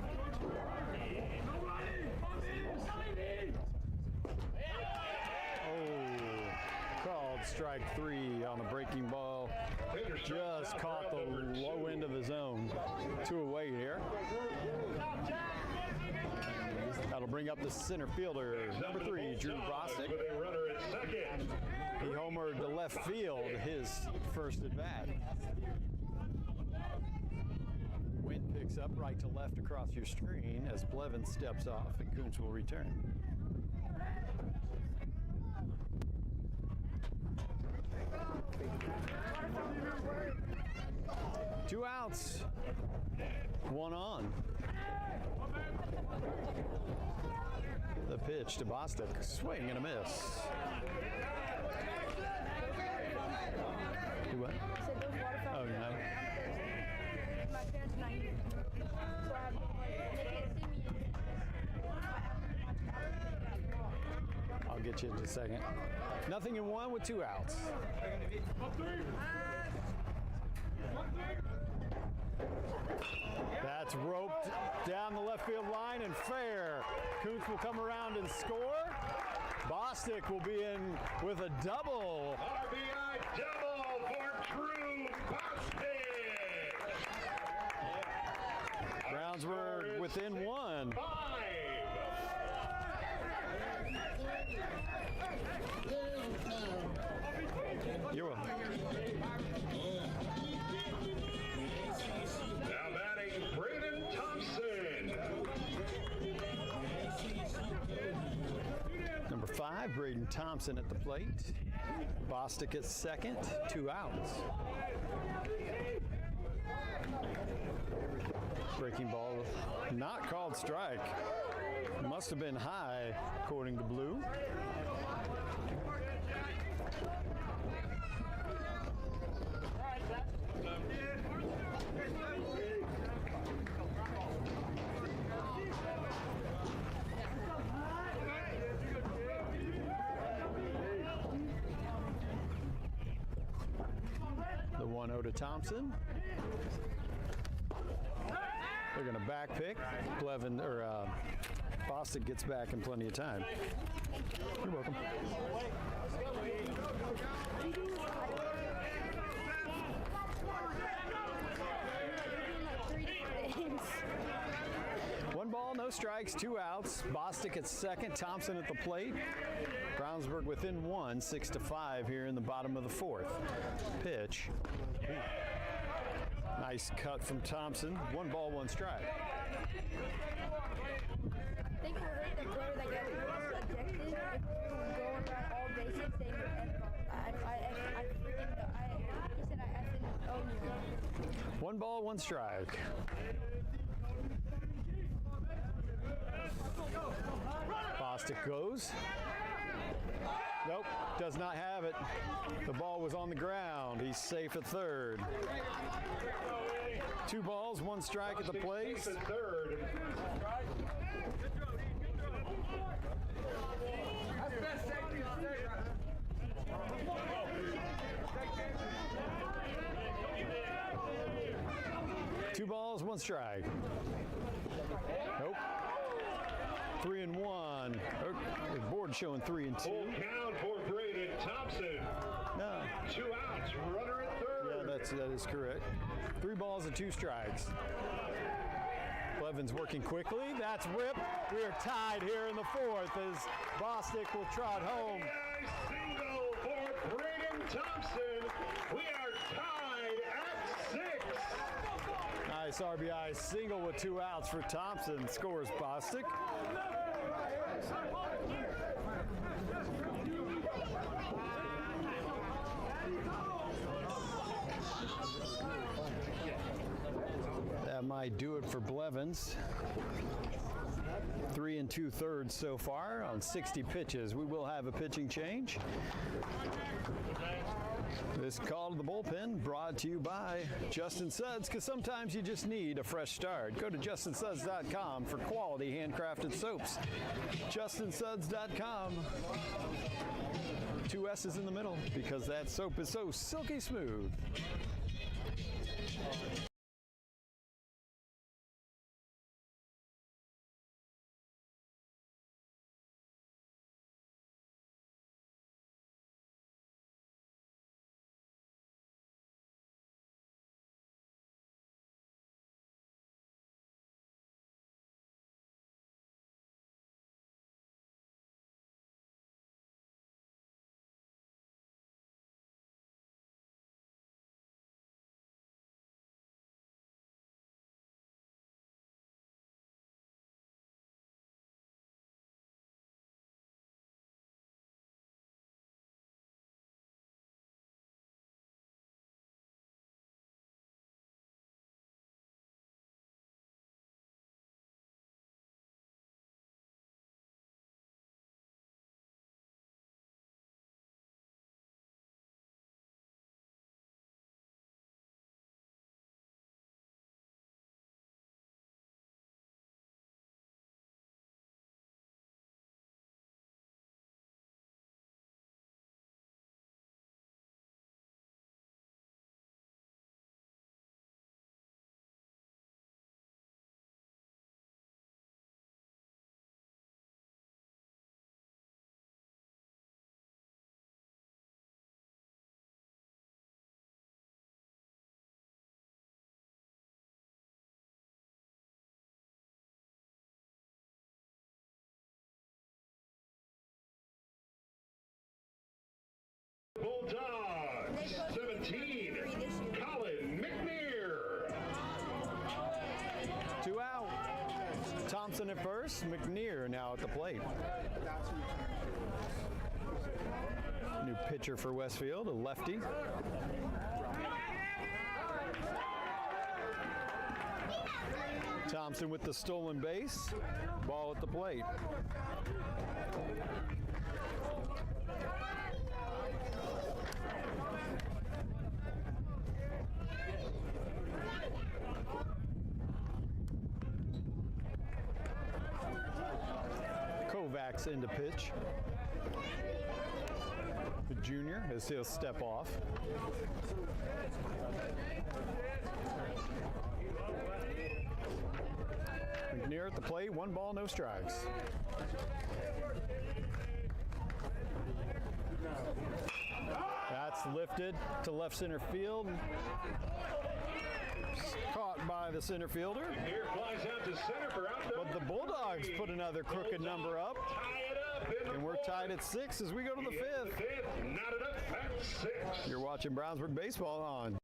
Called strike 3 on a breaking ball. Just caught the low end of the zone. 2 away here. That'll bring up the center fielder, number 3, Drew Bostic. He homered to left field his first at bat. Wind picks up right to left across your screen as Blevins steps off and Kuntz will return. Two outs, 1 on. The pitch to Bostic, swing and a miss. Do what? Oh, no. My parents not here, so I have no money. They can't see me. I'll get you in just a second. 0-1 with 2 outs. That's roped down the left field line and fair. Kuntz will come around and score. Bostic will be in with a double. RBI double for Drew Bostic. Brownsburg within 1. 5. You're welcome. Now batting Braden Thompson. Number 5, Braden Thompson at the plate. Bostic at second, 2 outs. Breaking ball, not called strike. Must have been high, according to Blue. The 1-0 to Thompson. They're going to back pick. Bostic gets back in plenty of time. You're welcome. One ball, no strikes, 2 outs. Bostic at second, Thompson at the plate. Brownsburg within 1, 6-5 here in the bottom of the 4th. Pitch. Nice cut from Thompson. 1 ball, 1 strike. I think we heard the player that got ejected if we were going around all bases saying the F-bomb. He said I effing own you. 1 ball, 1 strike. Bostic goes. Nope, does not have it. The ball was on the ground. He's safe at third. 2 balls, 1 strike at the plate. Safe at third. Two balls, 1 strike. Nope. 3-1. The board showing 3-2. Full count for Braden Thompson. No. 2 outs, runner at third. Yeah, that is correct. 3 balls and 2 strikes. Blevins working quickly. That's ripped. We are tied here in the 4th as Bostic will trot home. Single for Braden Thompson. We are tied at Nice RBI single with 2 outs for Thompson. Scores Bostic. That might do it for Blevins. 3 2/3 so far on 60 pitches. We will have a pitching change. This call to the bullpen brought to you by Justin Suds, because sometimes you just need a fresh start. Go to justinsuds.com for quality handcrafted soaps. justinsuds.com. 2 S's in the middle because that soap is so silky smooth. Bulldogs, 17, Colin McNear. 2 out. Thompson at first, McNear now at the plate. New pitcher for Westfield, a lefty. Thompson with the stolen base. Ball at the plate. Kovacs into pitch. The junior as he'll step off. McNear at the plate, 1 ball, no strikes. That's lifted to left center field. Caught by the center fielder. Here flies out to center for out But the Bulldogs put another crooked number up. And we're tied at 6 as we go to the 5th. Knotted up at 6. You're watching Brownsburg Baseball on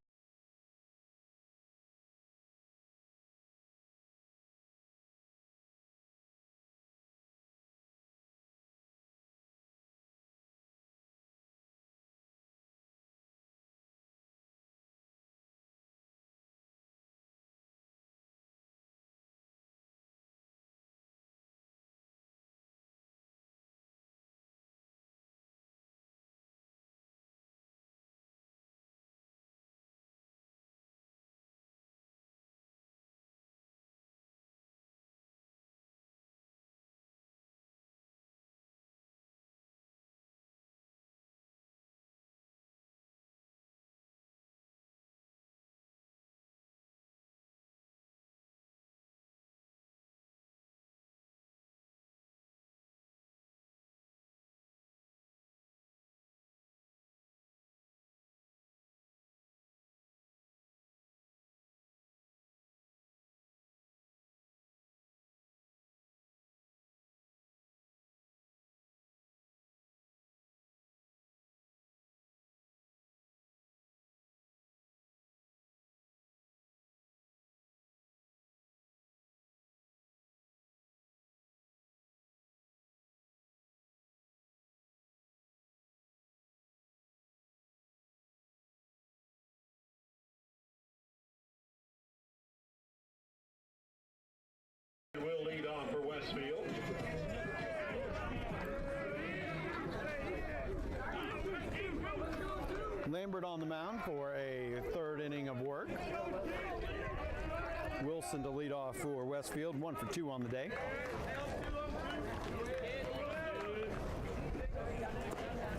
will lead off for Westfield. Lambert on the mound for a third inning of work. Wilson to lead off for Westfield, 1 for 2 on the day.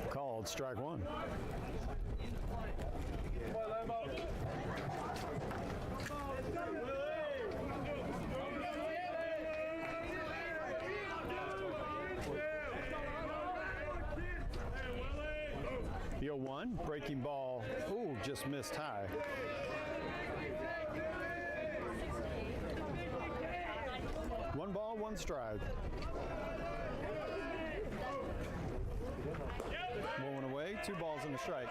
Called strike one. The 0-1, breaking ball, ooh, just missed high. One ball, one strike. One away, 2 balls and a strike.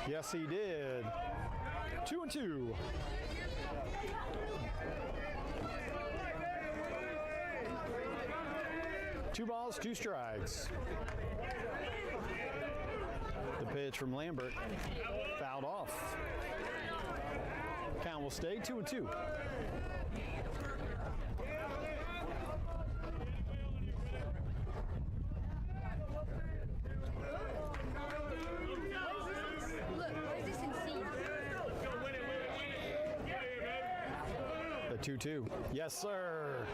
Yes, he did. 2-2. Two balls, 2 strikes. The pitch from Lambert fouled off. Count will stay 2-2. The 2-2. Yes, sir.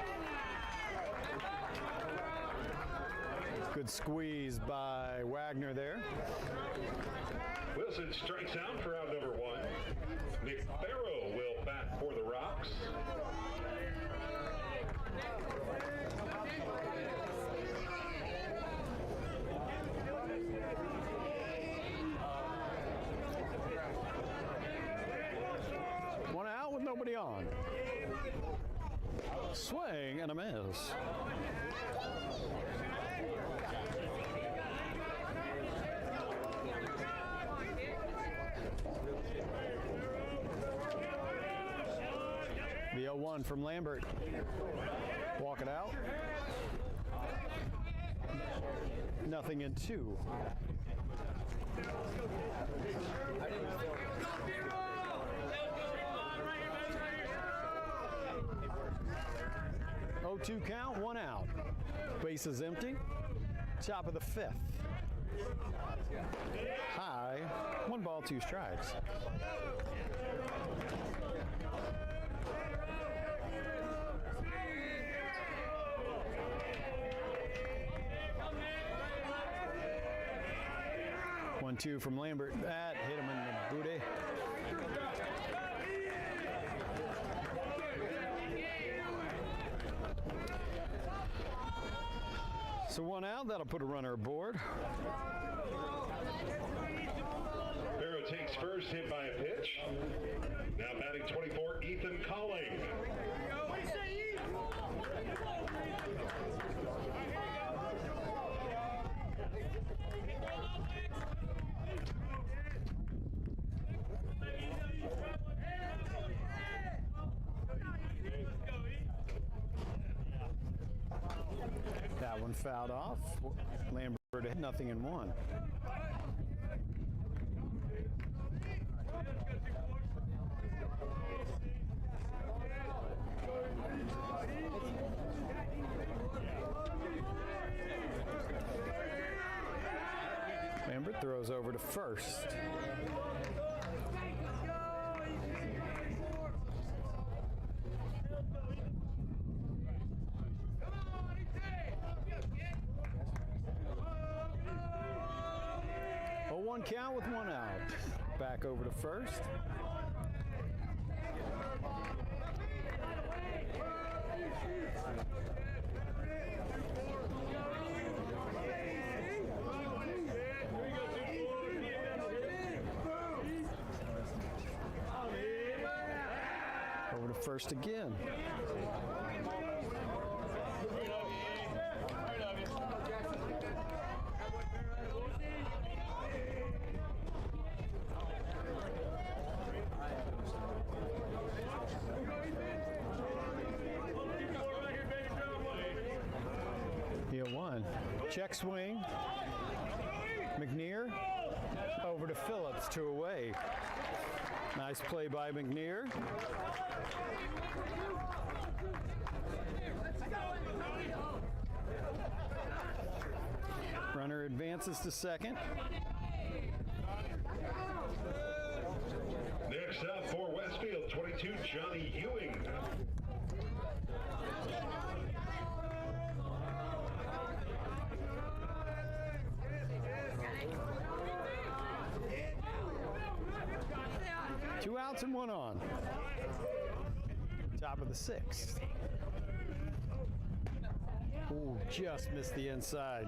Good squeeze by Wagner there. Wilson strikes out for out number 1. Nick Barrow will bat for the Rocks. One out with nobody on. Swing and a miss. The 0-1 from Lambert. Walk it out. 0-2. Oh-2 count, 1 out. Bases empty. Top of the 5th. High, 1 ball, 2 strikes. One-two from Lambert. That hit him in the booty. So 1 out, that'll put a runner aboard. Barrow takes first, hit by a pitch. Now batting 24, Ethan Colling. That one fouled off. Lambert hit 0-1. Lambert throws over to first. One count with 1 out. Back over to first. Over to first again. Check swing. McNear over to Phillips, 2 away. Nice play by McNear. Runner advances to second. Next up for Westfield, 22, Johnny Ewing. Two outs and one on. Top of the 6th. Ooh, just missed the inside.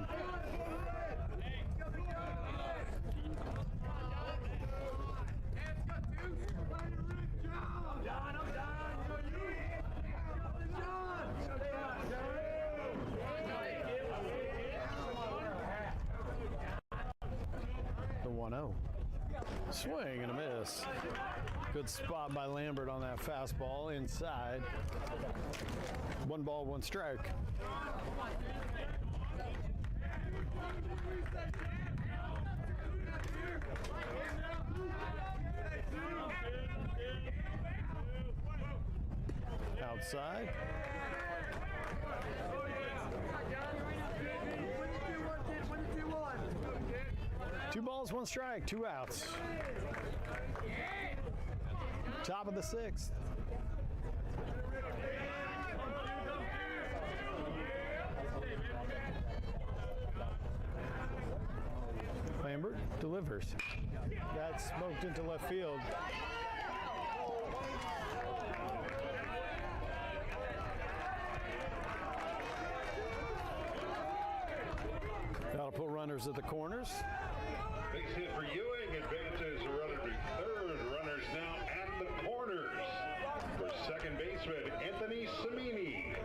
The 1-0. Swing and a miss. Good spot by Lambert on that fastball inside. 1 ball, 1 strike. Outside. Two balls, 1 strike, 2 outs. Top of the 6th. Lambert delivers. That's smoked into left field. That'll put runners at the corners. Base hit for Ewing. Advances a runner to third. Runners now at the corners. For second baseman, Anthony Samini.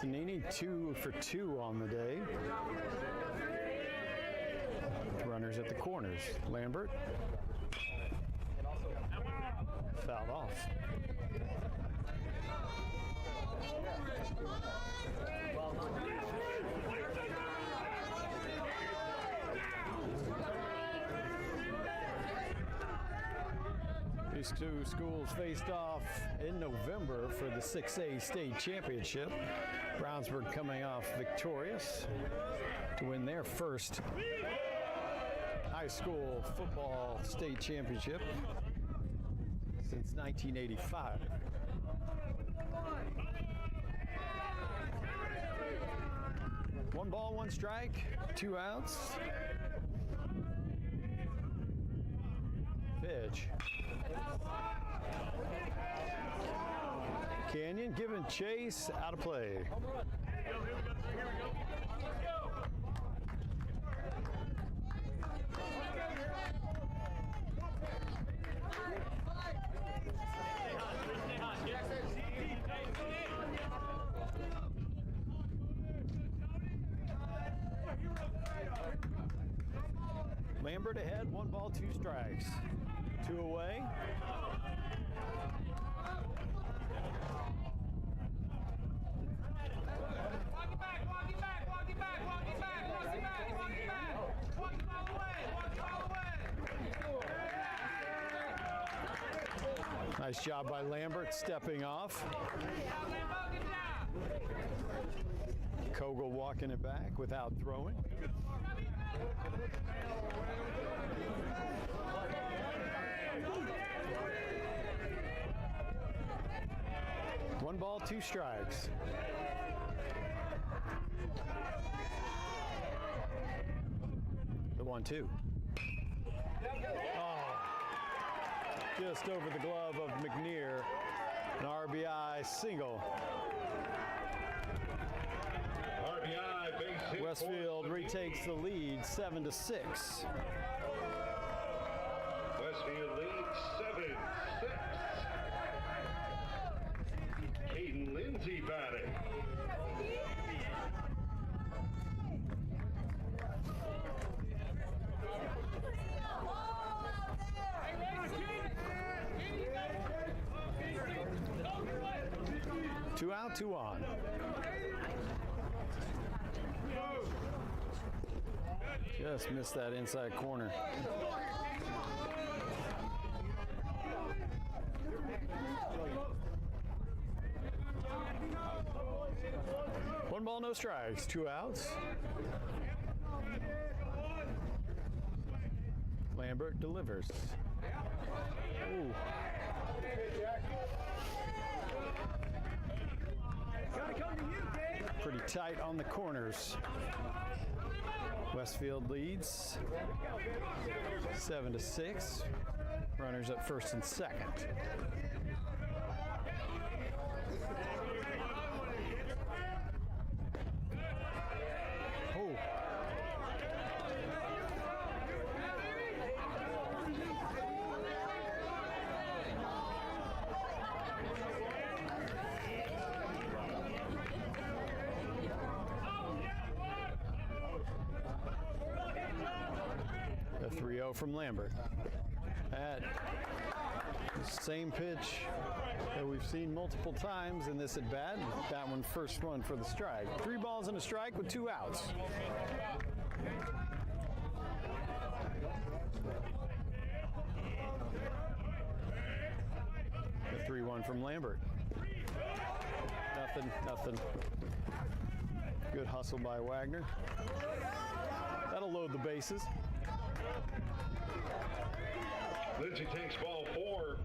Zanini 2 for 2 on the day. Runners at the corners. Lambert. Fouled off. These two schools faced off in November for the 6A state championship. Brownsburg coming off victorious to win their first high school football state championship since 1985. One ball, 1 strike, 2 outs. Pitch. Canyon giving chase, out of play. Lambert ahead, 1 ball, 2 strikes. 2 away. Nice job by Lambert stepping off. Kogel walking it back without throwing. One ball, 2 strikes. The 1-2. Just over the glove of McNear, an RBI single. RBI base hit. Westfield retakes the lead 7-6. Westfield leads 7-6. Caden Lindsay batting. 2 out, 2 on. Just missed that inside corner. One ball, no strikes, 2 outs. Lambert delivers. Ooh. Pretty tight on the corners. Westfield leads 7-6. Runners at first and second. Oh. A 3-0 from Lambert. At the same pitch that we've seen multiple times in this at bat. That one first one for the strike. 3 balls and a strike with 2 outs. The 3-1 from Lambert. Nothing. Good hustle by Wagner. That'll load the bases. Lindsay takes ball 4.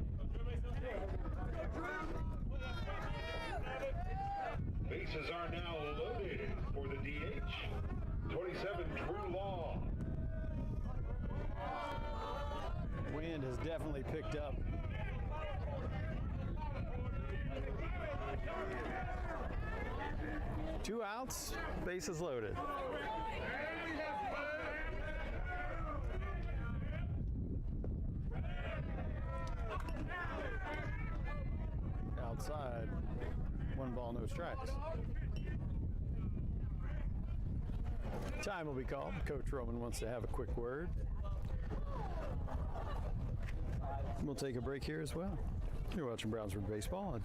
Bases are now loaded for the DH. 27, True Law. Wind has definitely picked up. Two outs, bases loaded. Outside, 1 ball, no strikes. Time will be called. Coach Roman wants to have a quick word. We'll take a break here as well. You're watching Brownsburg Baseball on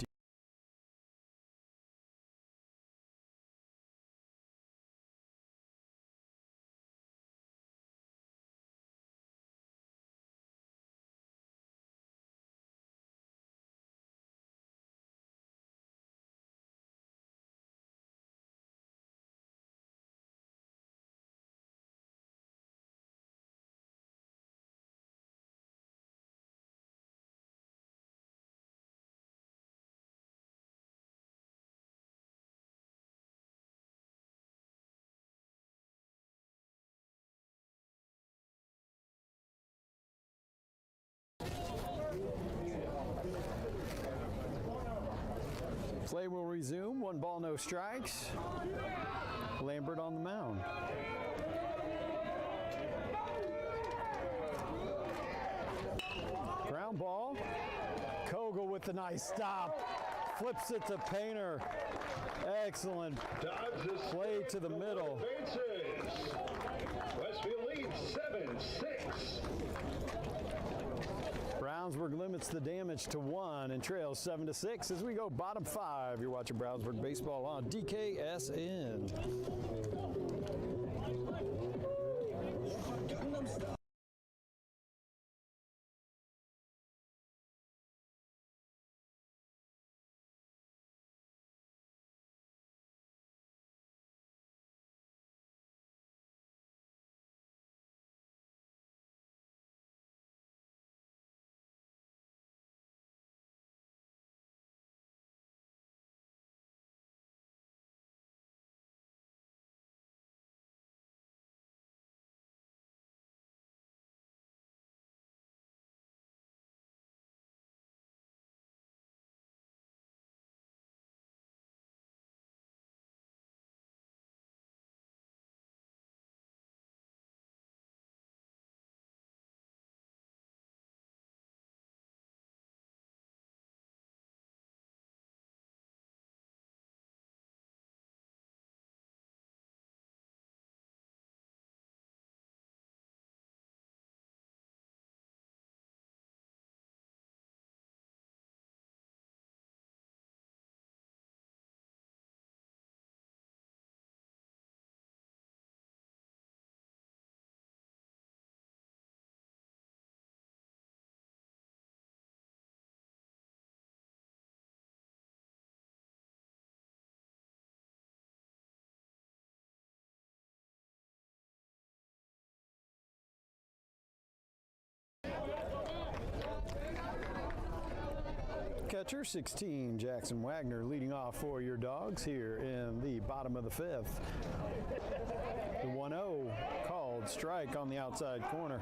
play will resume. 1 ball, no strikes. Lambert on the mound. Ground ball. Kogel with the nice stop. Flips it to Painter. Excellent play to the middle. Westfield leads 7-6. Brownsburg limits the damage to 1 and trails 7-6 as we go bottom 5. You're watching Brownsburg Baseball on DKSN. catcher, 16, Jackson Wagner, leading off for your Dogs here in the bottom of the 5th. The 1-0 called strike on the outside corner.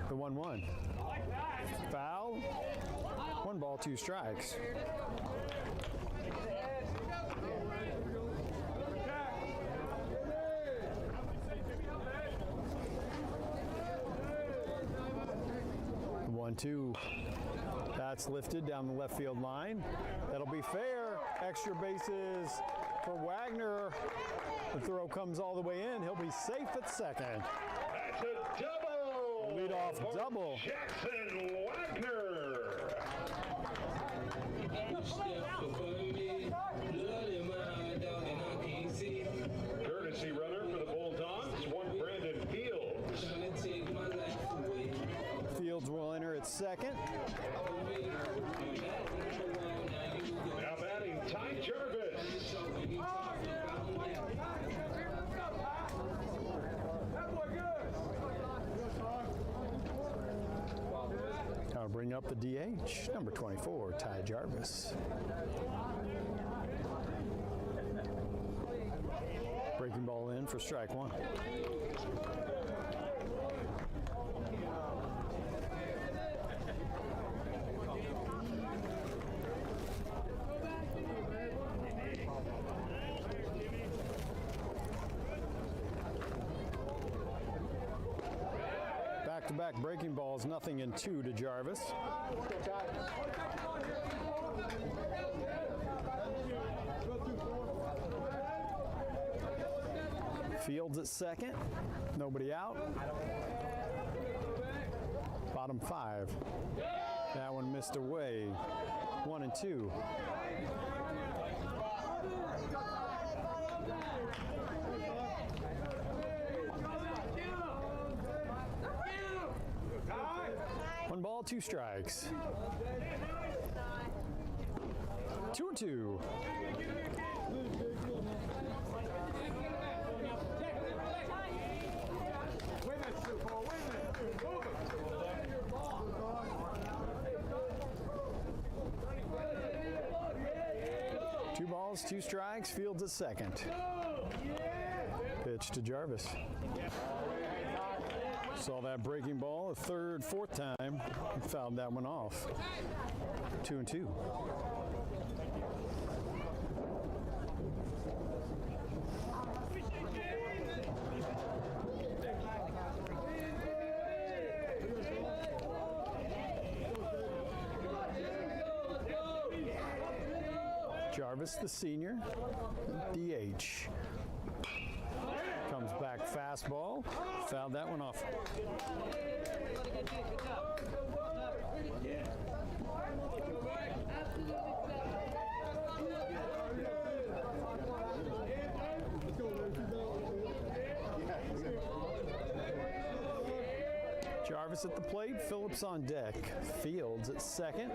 The 1-1. Foul. 1 ball, 2 strikes. The 1-2. That's lifted down the left field line. That'll be fair. Extra bases for Wagner. The throw comes all the way in. He'll be safe at second. That's a double. Leadoff double. Jackson Wagner. Courtesy runner for the Bulldogs, one Brandon Fields. Fields will enter at second. Now batting Ty Jarvis. I'll bring up the DH, number 24, Ty Jarvis. Breaking ball in for strike 1. Back-to-back breaking balls, nothing in 2 to Jarvis. Fields at second, nobody out. Bottom 5. That one missed away. 1 and 2. One ball, 2 strikes. 2-2. Two balls, 2 strikes. Fields at second. Pitch to Jarvis. Saw that breaking ball a third, 4th time. Fouled that one off. 2 and 2. Jarvis, the senior, DH. Comes back fastball. Fouled that one off. Jarvis at the plate, Phillips on deck. Fields at second.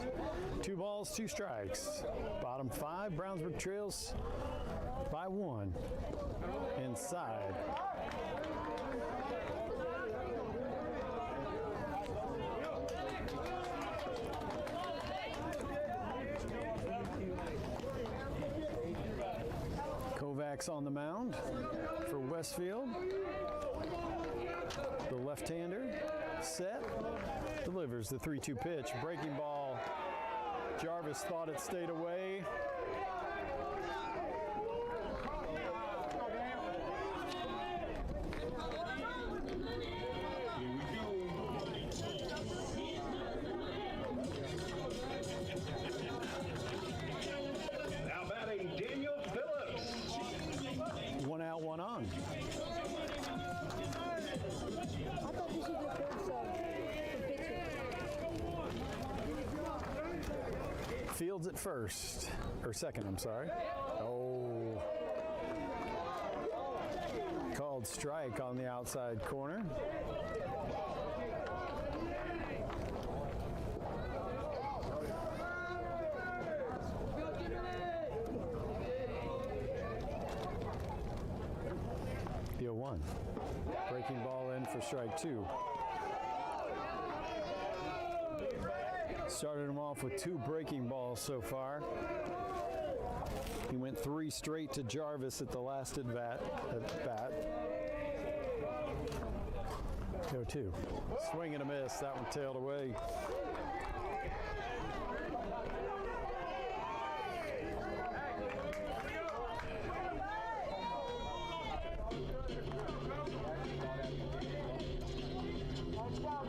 2 balls, 2 strikes. Bottom 5, Brownsburg trails by 1. Inside. Kovacs on the mound for Westfield. The left-hander set, delivers the 3-2 pitch. Breaking ball. Jarvis thought it stayed away. Now batting Daniel Phillips. 1 out, 1 on. I thought this was the first for pitching. Fields at first, or second, I'm sorry. Oh. Called strike on the outside corner. 1. Breaking ball in for strike 2. Started him off with 2 breaking balls so far. He went 3 straight to Jarvis at the last at bat. 0-2. Swing and a miss. That one tailed away.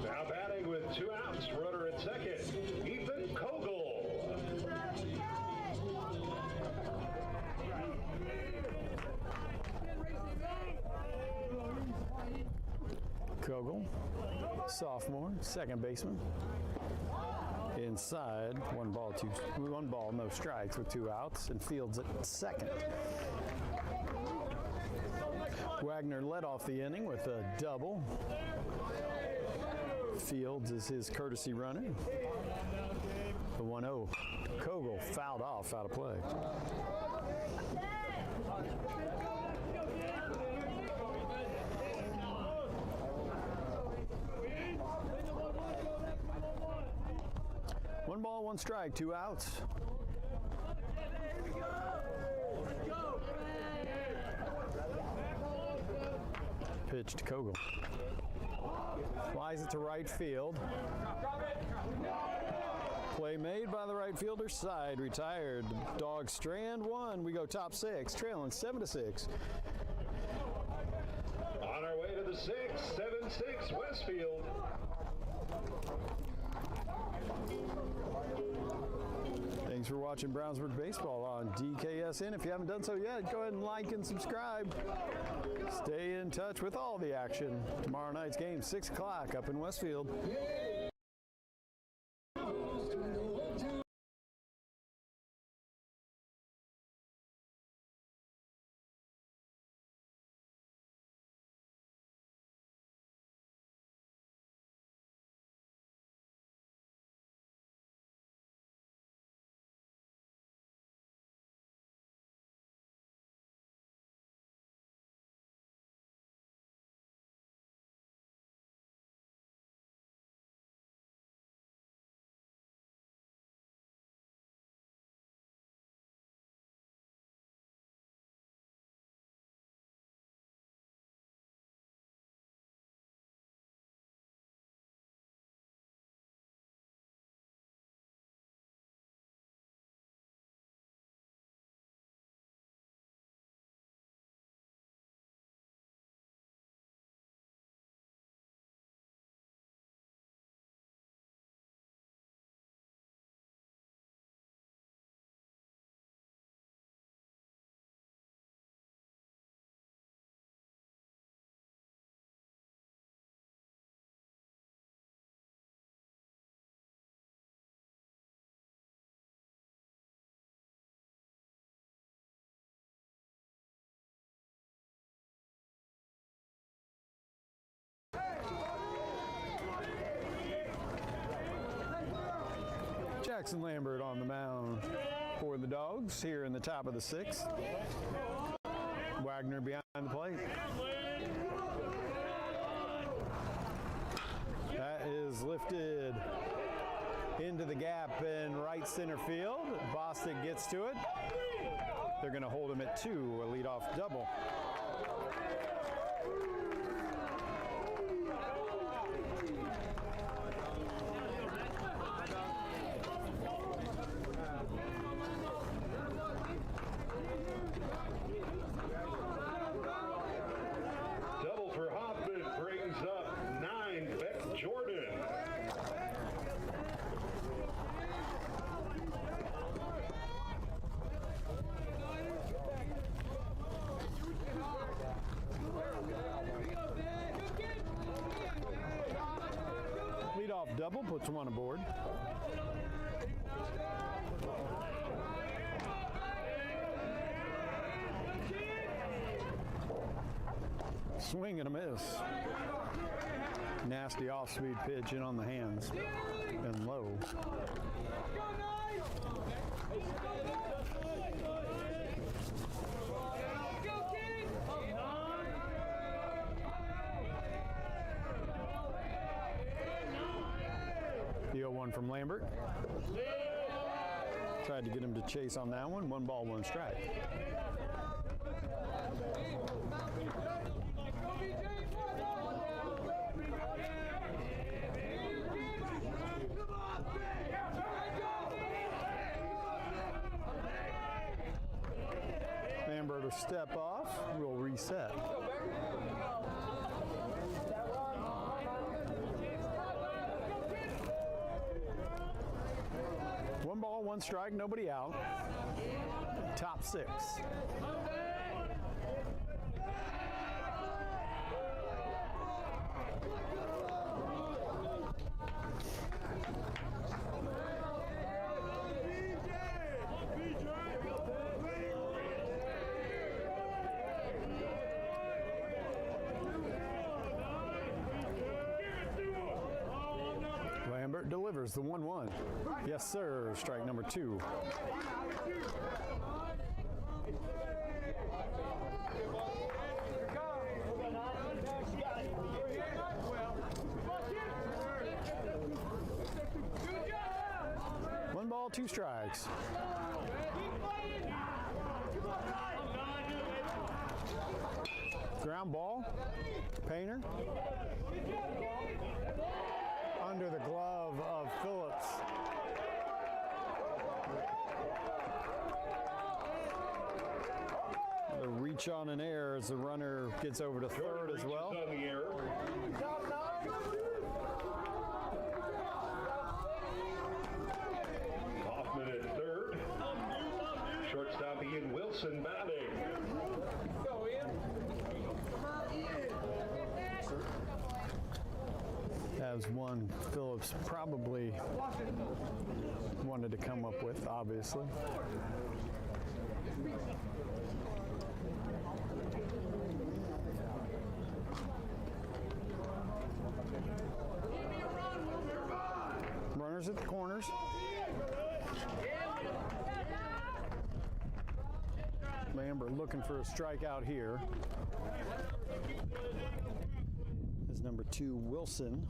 Now batting with 2 outs, runner at second, Ethan Kogel. Kogel, sophomore, second baseman. Inside, 1 ball, no strikes with 2 outs, and Fields at second. Wagner led off the inning with a double. Fields is his courtesy runner. The 1-0. Kogel fouled off, out of play. One ball, 1 strike, 2 outs. Pitch to Kogel. Flies it to right field. Play made by the right fielder. Side retired. Dogs strand 1. We go top 6, trailing 7-6. On our way to the 6th, 7-6 Westfield. Thanks for watching Brownsburg Baseball on DKSN. If you haven't done so yet, go ahead and like and subscribe. Stay in touch with all the action. Tomorrow night's game, 6 o'clock up in Westfield. Jackson Lambert on the mound for the Dogs here in the top of the 6th. Wagner behind the plate. That is lifted into the gap in right center field. Bostic gets to it. They're going to hold him at 2, a leadoff double. Double for Hoffman brings up 9, Beck Jordan. Leadoff double puts one aboard. Swing and a miss. Nasty off-speed pitch in on the hands and low. 1 from Lambert. Tried to get him to chase on that one. 1 ball, 1 strike. Lambert will step off. We'll reset. One ball, 1 strike, nobody out. Top 6. Lambert delivers the 1-1. Yes, sir. Strike number 2. One ball, 2 strikes. Ground ball. Painter. Under the glove of Phillips. The reach on an error as the runner gets over to third as well. On the error. Hoffman at third. Shortstop Ian Wilson batting. As one Phillips probably wanted to come up with, obviously. Runners at the corners. Lambert looking for a strikeout here. As number 2, Wilson,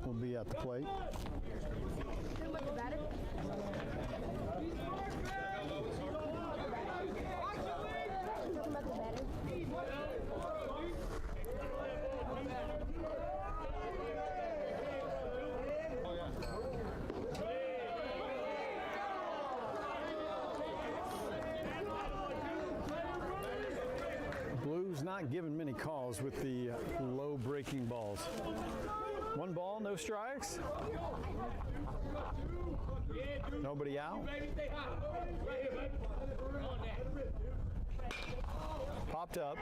will be at the plate. Blues not giving many calls with the low breaking balls. 1 ball, no strikes. Nobody out. Popped up.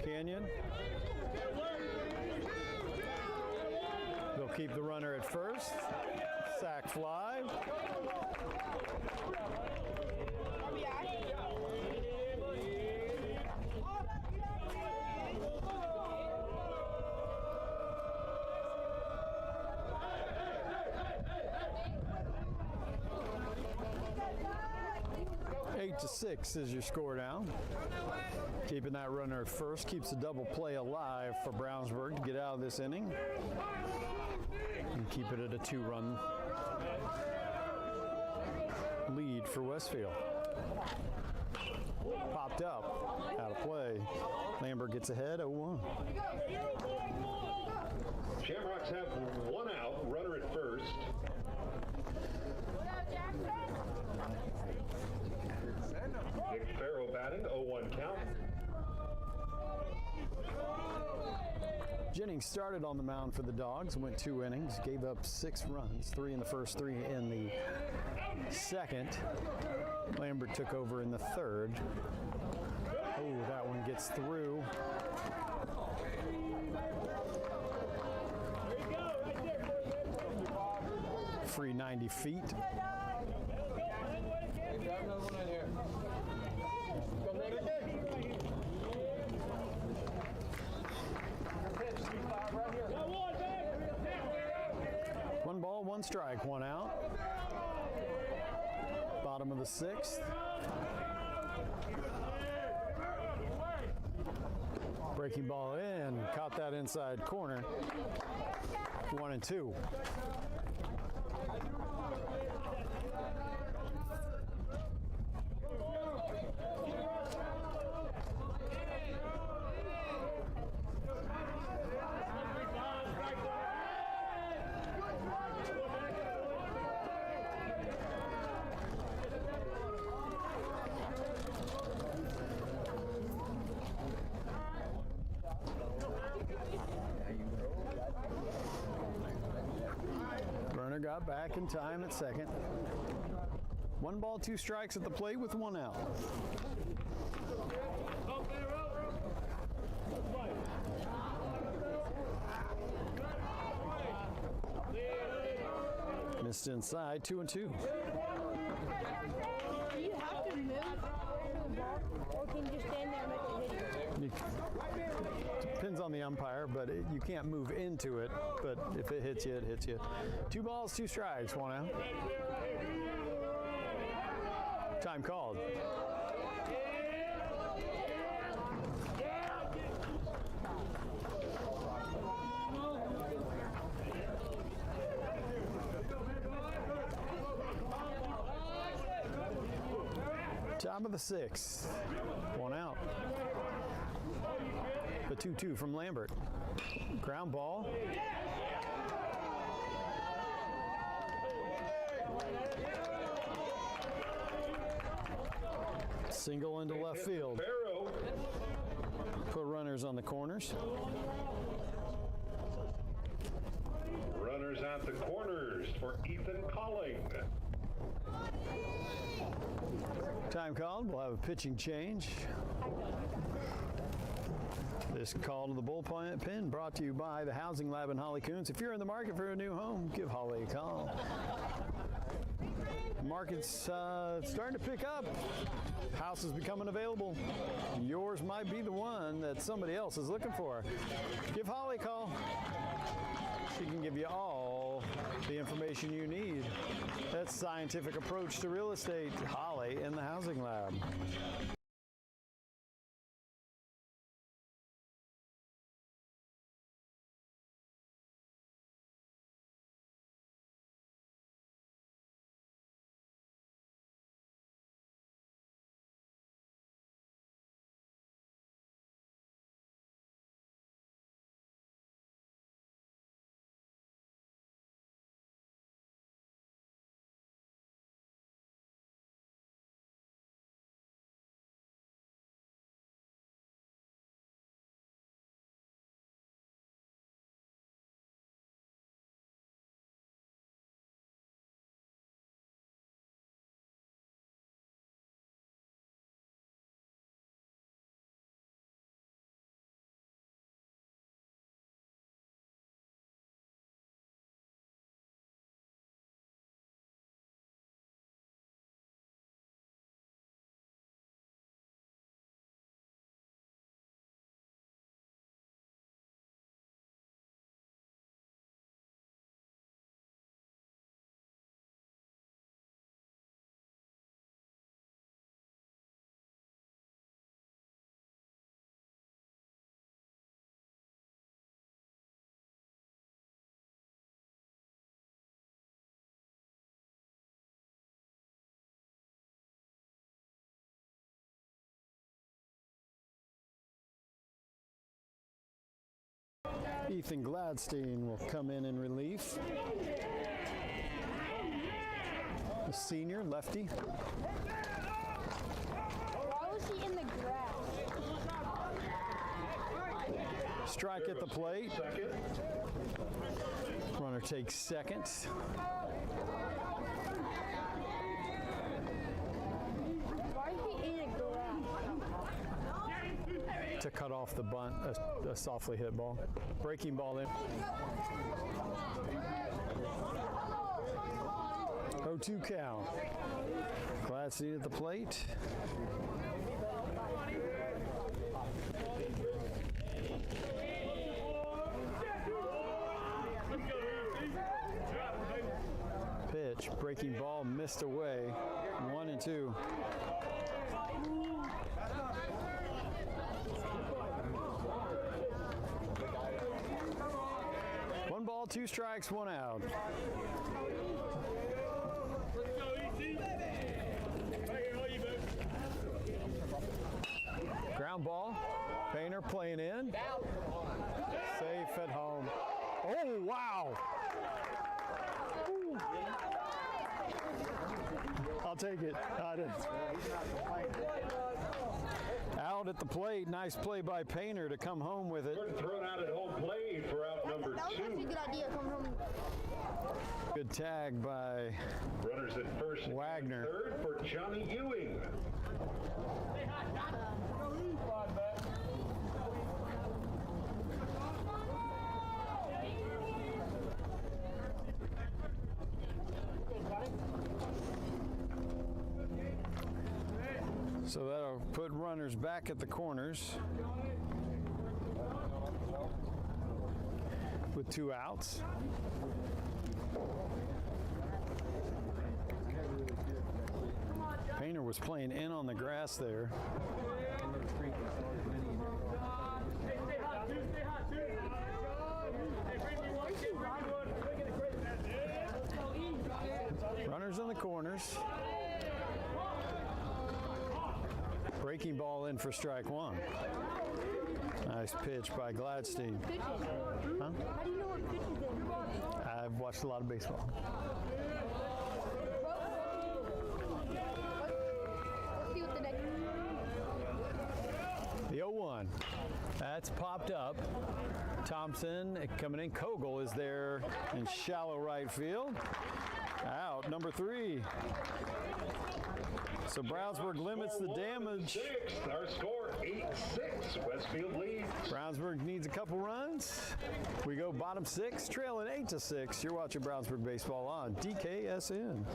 Canyon. They'll keep the runner at first. Sack fly. Eight to 6 is your score now. Keeping that runner at first keeps the double play alive for Brownsburg to get out of this inning and keep it at a 2-run lead for Westfield. Popped up, out of play. Lambert gets ahead, 0-1. Shamrocks have 1 out, runner at first. Nick Farrow batting, 0-1 count. Jennings started on the mound for the Dogs, went 2 innings, gave up 6 runs, 3 in the first, 3 in the second. Lambert took over in the third. Oh, that one gets through. Free 90 feet. One ball, 1 strike, 1 out. Bottom of the 6th. Breaking ball in, caught that inside corner. 1-2. Runner got back in time at second. 1 ball, 2 strikes at the plate with 1 out. Missed inside, 2-2. Do you have to move for the ball, or can you just stand there and let it hit you? Depends on the umpire, but you can't move into it. But if it hits you, it hits you. 2 balls, 2 strikes, 1 out. Time called. Top of the 6th. 1 out. The 2-2 from Lambert. Ground ball. Single into left field. Put runners on the corners. Runners at the corners for Ethan Calling. Time called. We'll have a pitching change. This call to the bullpen brought to you by the Housing Lab in Holly Coons. If you're in the market for a new home, give Holly a call. The market's starting to pick up. House is becoming available. Yours might be the one that somebody else is looking for. Give Holly a call. She can give you all the information you need. That's Scientific Approach to Real Estate. Holly in the Housing Lab. Ethan Gladstein will come in relief. The senior lefty. Why was he in the grass? Strike at the plate. Runner takes second. Why is he in the grass? To cut off the bunt, a softly hit ball. Breaking ball in. 0-2 count. Gladstein at the plate. Pitch, breaking ball missed away. 1-2. ball, 2 strikes, 1 out. Let's go, easy. Right here, all you, babe. Ground ball. Painter playing in. Safe at home. Oh, wow. Ooh. I'll take it. Out at the plate. Nice play by Painter to come home with it. Thrown out at home plate for out number That was actually a 2. good idea. Come from. Good tag by Runners at first and Wagner. third for Johnny Ewing. So that'll put runners back at the corners with 2 outs. Painter was playing in on the grass there. Stay hot, dude. Stay hot, dude. Hey, bring me one. Bring me one. Bring it a great man. Let's go, easy. Runners in the corners. Breaking ball in for strike 1. Nice pitch by Gladstein. Pitches. Huh? How do you know what pitches they are? I've watched a lot of baseball. Let's see what the next. The 0-1. That's popped up. Thompson coming in. Kogel is there in shallow right field. Out, number 3. So Brownsburg limits the damage. Our score 8-6. Westfield leads. Brownsburg needs a couple runs. We go bottom 6, trailing 8-6. You're watching Brownsburg baseball on DKSN.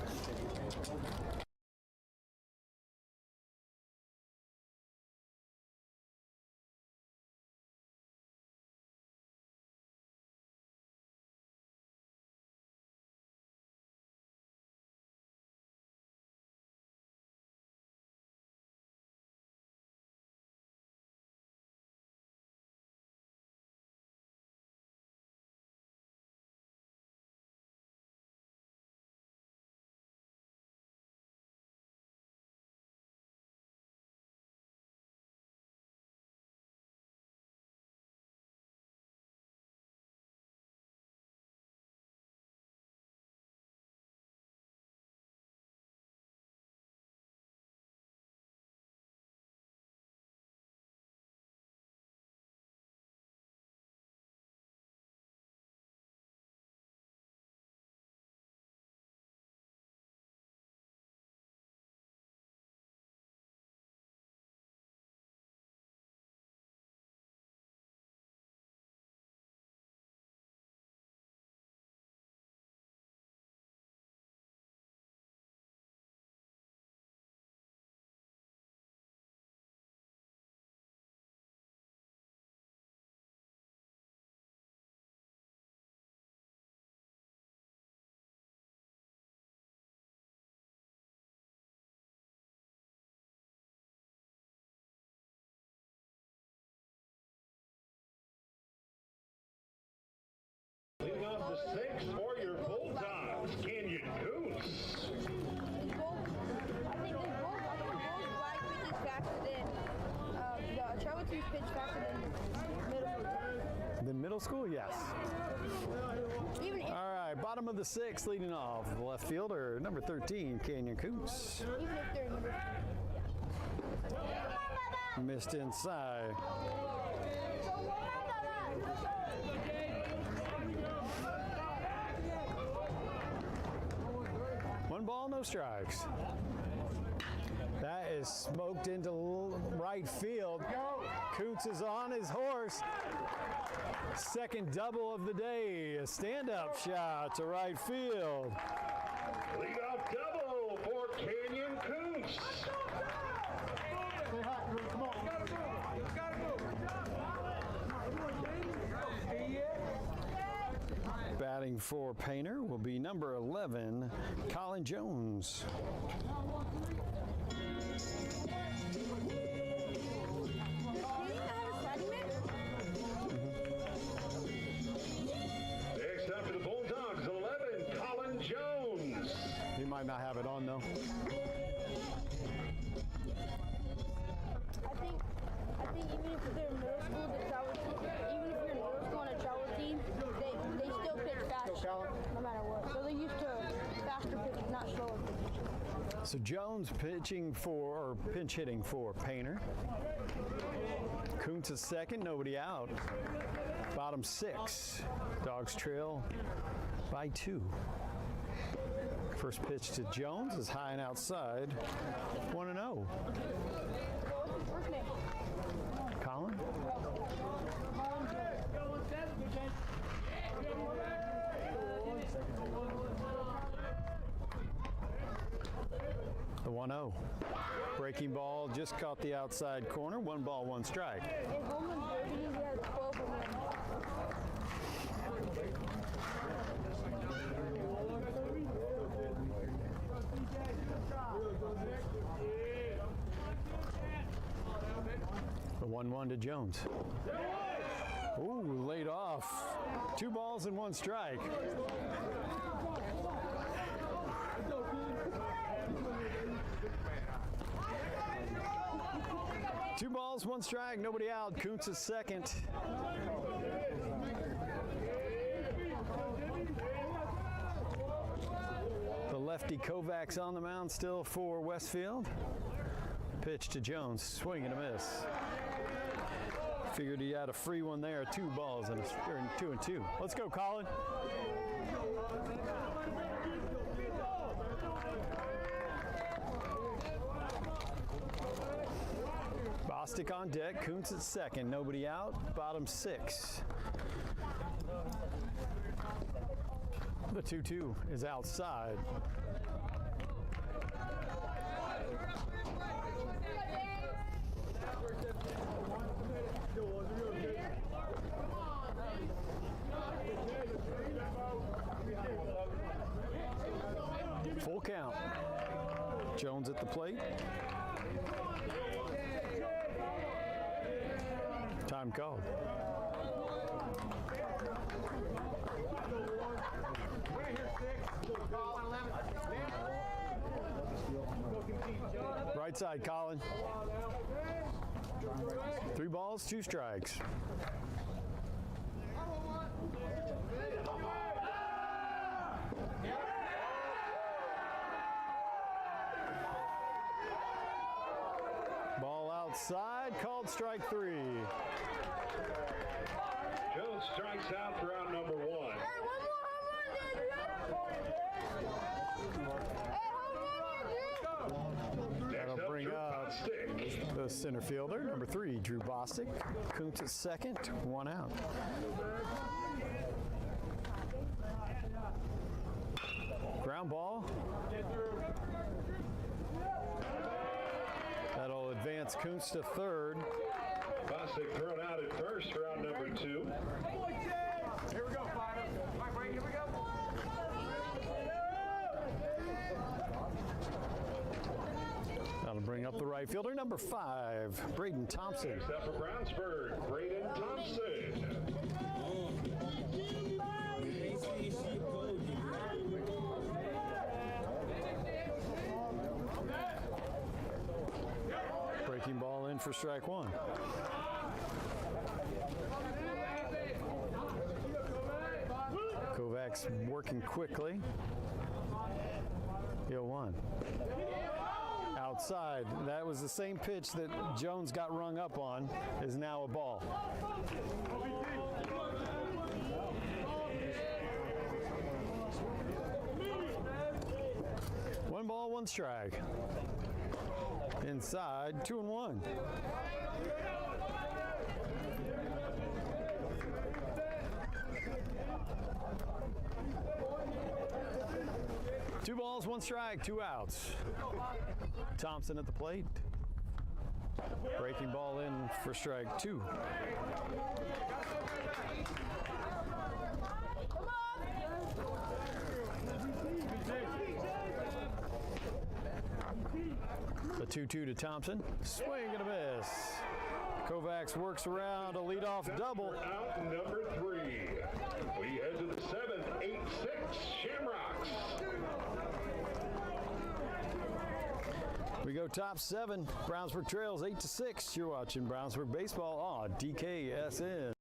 Leading off the 6th for your Bulldogs, Canyon Goose. I think this Bulls flag pitch is faster than the Charlotte's pitch faster than middle school. The middle school, yes. Even if, All right, bottom of the 6th, leading off. The left fielder, number 13, Canyon Coots. even if they're in middle school. Missed inside. One ball, no strikes. That is smoked into right field. Coots is on his horse. Second double of the day. A stand-up shot to right field. Leadoff double for Canyon Coots. Batting for Painter will be number 11, Colin Jones. Next up might not have it on though. I think even if they're middle school, the travel team, even if you're in middle school on a travel team, they still pitch fast no matter what. So they're used to faster pitches, not slower pitches. So Jones pitching for, or pinch hitting for Painter. Kuntz is second, nobody out. Bottom 6. Dogs trail by 2. First pitch to Jones is high and outside. 1-0. What's his first name? Colin? The 1-0. Breaking ball just caught the outside corner. 1 ball, 1 strike. In home runs derby, he has 12 home runs. The 1-1 to Jones. Ooh, laid off. 2 balls and 1 strike. Two balls, 1 strike, nobody out. Kuntz is second. The lefty Kovacs on the mound still for Westfield. Pitch to Jones, swing and a miss. Figured he had a free one there. 2 balls and 2 and 2. Let's go, Colin. Bostic on deck, Kuntz at second, nobody out, bottom 6. The 2-2 is outside. Full count. Jones at the plate. Time called. Right side, Colin. 3 balls, 2 strikes. Ball outside, called strike 3. Jones strikes out for out number 1. Hey, one more home run, dude! That'll bring up the center fielder, number 3, Drew Bostic. Kuntz at second, 1 out. Ground ball. That'll advance Kuntz to third. Bostic thrown out at first for out number 2. Here we go, Fighter. All right, Brady, here we go. That'll bring up the right fielder, number 5, Braden Thompson. Next up for Brownsburg, Braden Thompson. Breaking ball in for strike 1. Kovacs working quickly. 0-1. Outside. That was the same pitch that Jones got rung up on, is now a ball. One ball, 1 strike. Inside, 2-1. Two balls, 1 strike, 2 outs. Thompson at the plate. Breaking ball in for strike 2. The 2-2 to Thompson. Swing and a miss. Kovacs works around a leadoff double. Out number 3. We head to the 7th, 8-6 Shamrocks. We go top 7. Brownsburg trails 8-6. You're watching Brownsburg baseball on DKSN.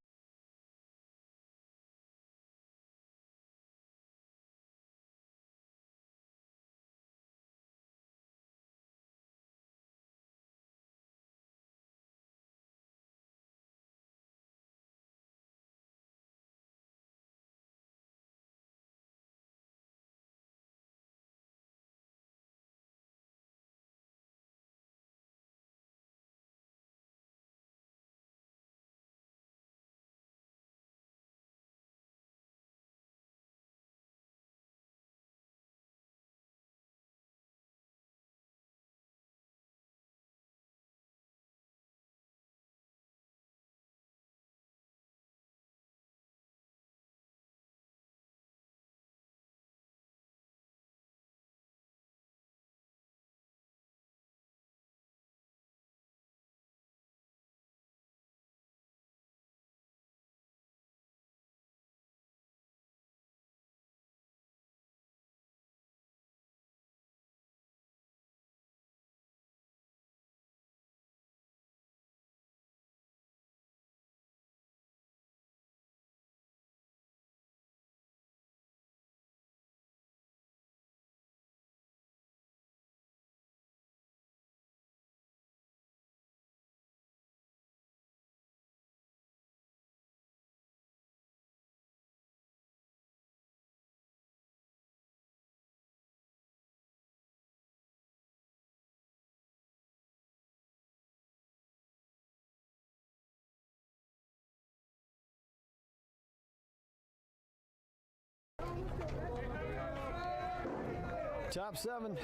Top 7.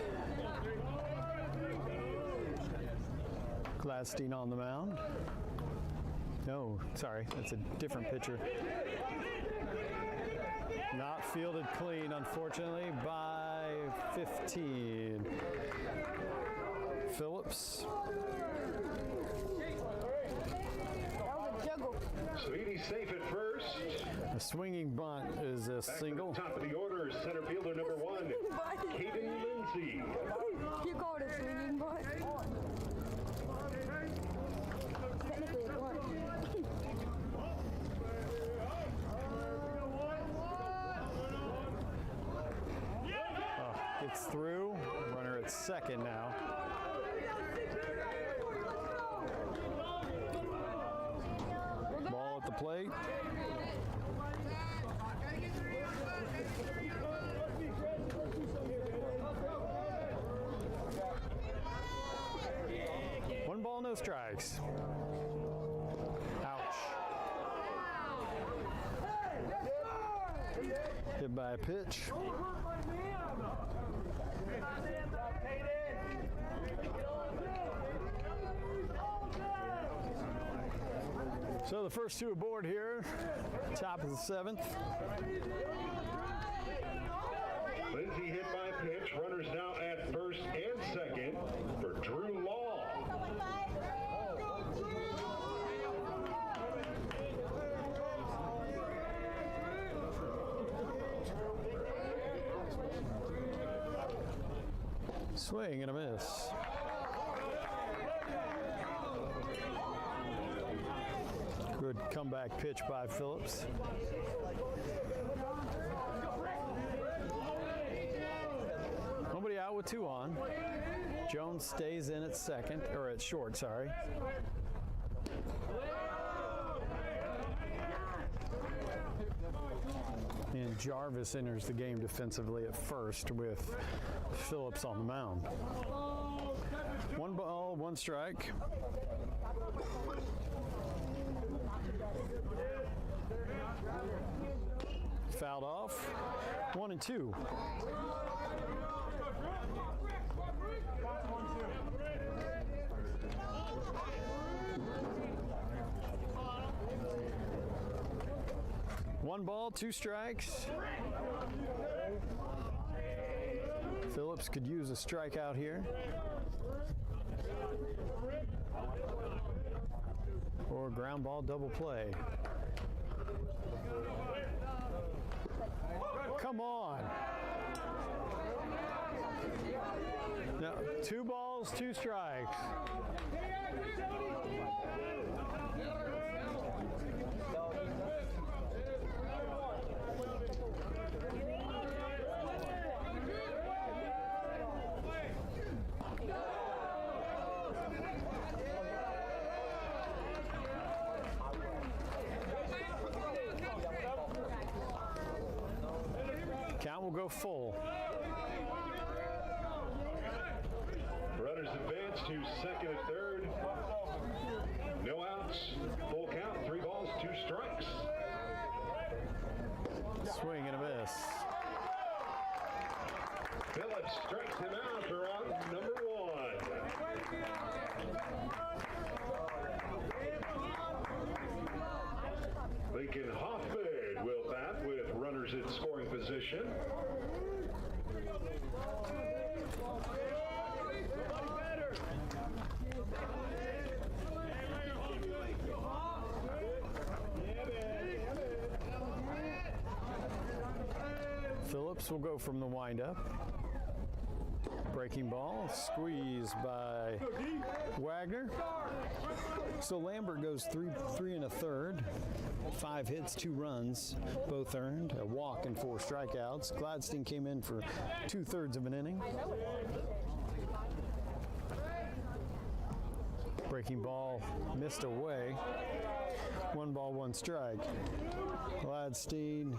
Gladstein on the mound. No, sorry, that's a different pitcher. Not fielded clean, unfortunately, by 15. Phillips. Sweetie safe at first. A swinging bunt is a single. Top of the order, center fielder number 1, Caden Lindsay. You call it a swinging butt? Technically it's one. Gets through. Runner at second now. Ball at the plate. One ball, no strikes. Ouch. Hit by a pitch. So the first 2 aboard here, top of the 7th. Lindsay hit by pitch. Runners now at first and second for Drew Law. Swing and a miss. Good comeback pitch by Phillips. Nobody out with 2 on. Jones stays in at second, or at short, sorry. And Jarvis enters the game defensively at first with Phillips on the mound. 1 ball, 1 strike. Fouled off. 1-2. One ball, 2 strikes. Phillips could use a strikeout here. Or ground ball double play. Come on. Now, 2 balls, 2 strikes. Count will go full. Runners advance to second and third. No outs. Full count. 3 balls, 2 strikes. Swing and a miss. Phillips strikes him out for out number 1. Lincoln Hoffman will bat with runners in scoring position. Phillips will go from the windup. Breaking ball, squeezed by Wagner. So Lambert goes three and a third. 5 hits, 2 runs, both earned. A walk and 4 strikeouts. Gladstein came in for 2/3 of an inning. Breaking ball missed away. 1 ball, 1 strike. Gladstein.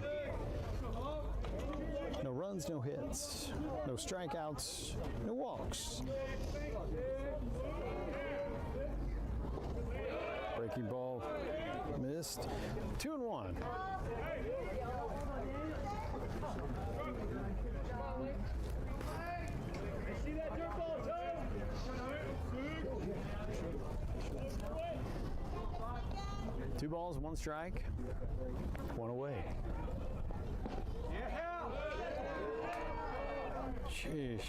No runs, no hits, no strikeouts, no walks. Breaking ball missed. 2-1. See that dirt ball, Tom? 2 balls, 1 strike, 1 away. Sheesh.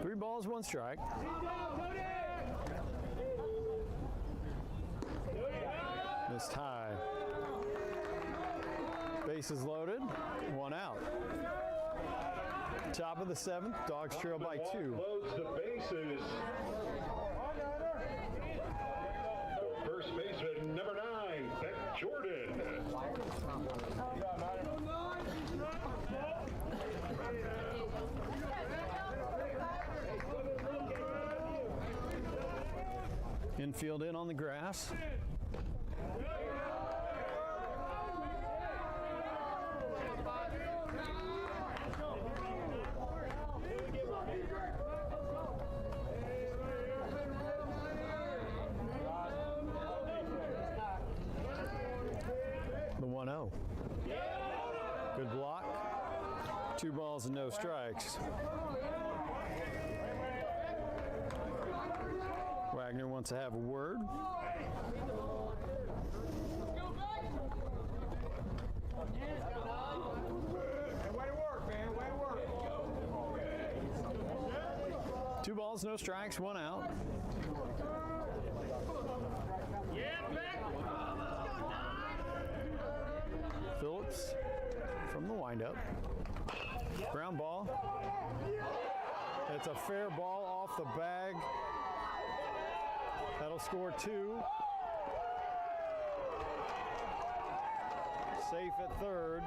Three balls, 1 strike. Missed high. Bases loaded, 1 out. Top of the 7th, Dogs trail by 2. Loads the bases. First baseman, number 9, Beck Jordan. Infield in on the grass. The 1-0. Good block. 2 balls and no strikes. Wagner wants to have a word. Way to work, man. Way to work. 2 balls, no strikes, 1 out. Phillips from the windup. Ground ball. It's a fair ball off the bag. That'll score 2. Safe at third.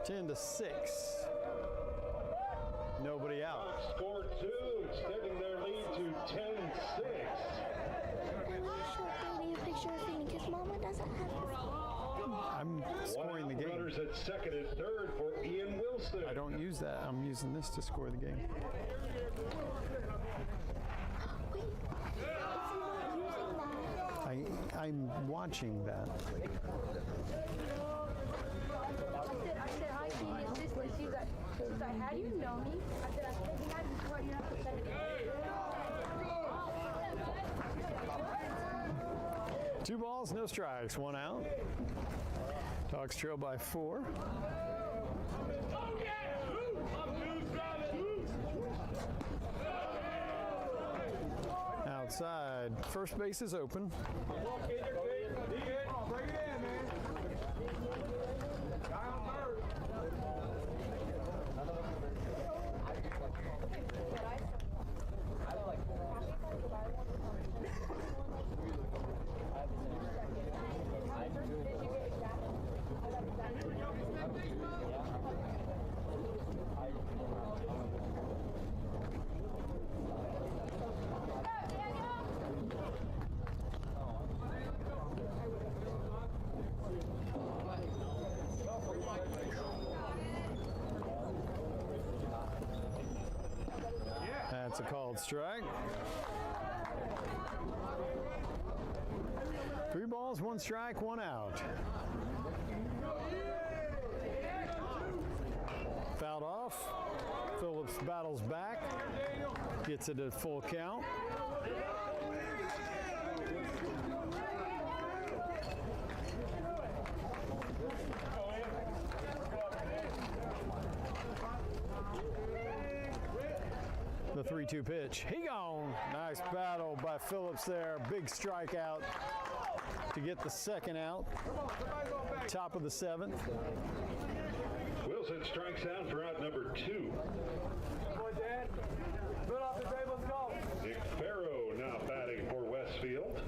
Ten to 6. Nobody out. Score 2, extending their lead to 10-6. I'm scoring the game. Runners at second and third for Ian Wilson. I don't use that. I'm using this to score the game. I'm watching that. I said, hi, Keith. It's this one. She's like, how do you know me? I said, I said, you have to send it in. 2 balls, no strikes, 1 out. Dogs trail by 4. First base is open. That's a called strike. 3 balls, 1 strike, 1 out. Fouled off. Phillips battles back. Gets it at full count. The 3-2 pitch. He gone. Nice battle by Phillips there. Big strikeout to get the second out. Top of the 7th. Wilson strikes out for out number 2. Nick Farrow now batting for Westfield.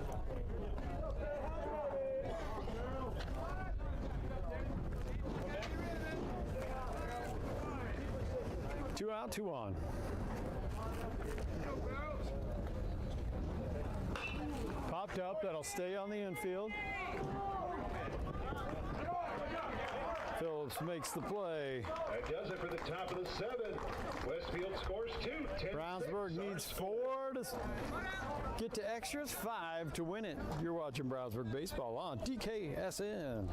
Two out, 2 on. Popped up, that'll stay on the infield. Phillips makes the play. That does it for the top of the 7th. Westfield scores 2. Brownsburg needs 4 to get to extras, 5 to win it. You're watching Brownsburg Baseball on DKSN.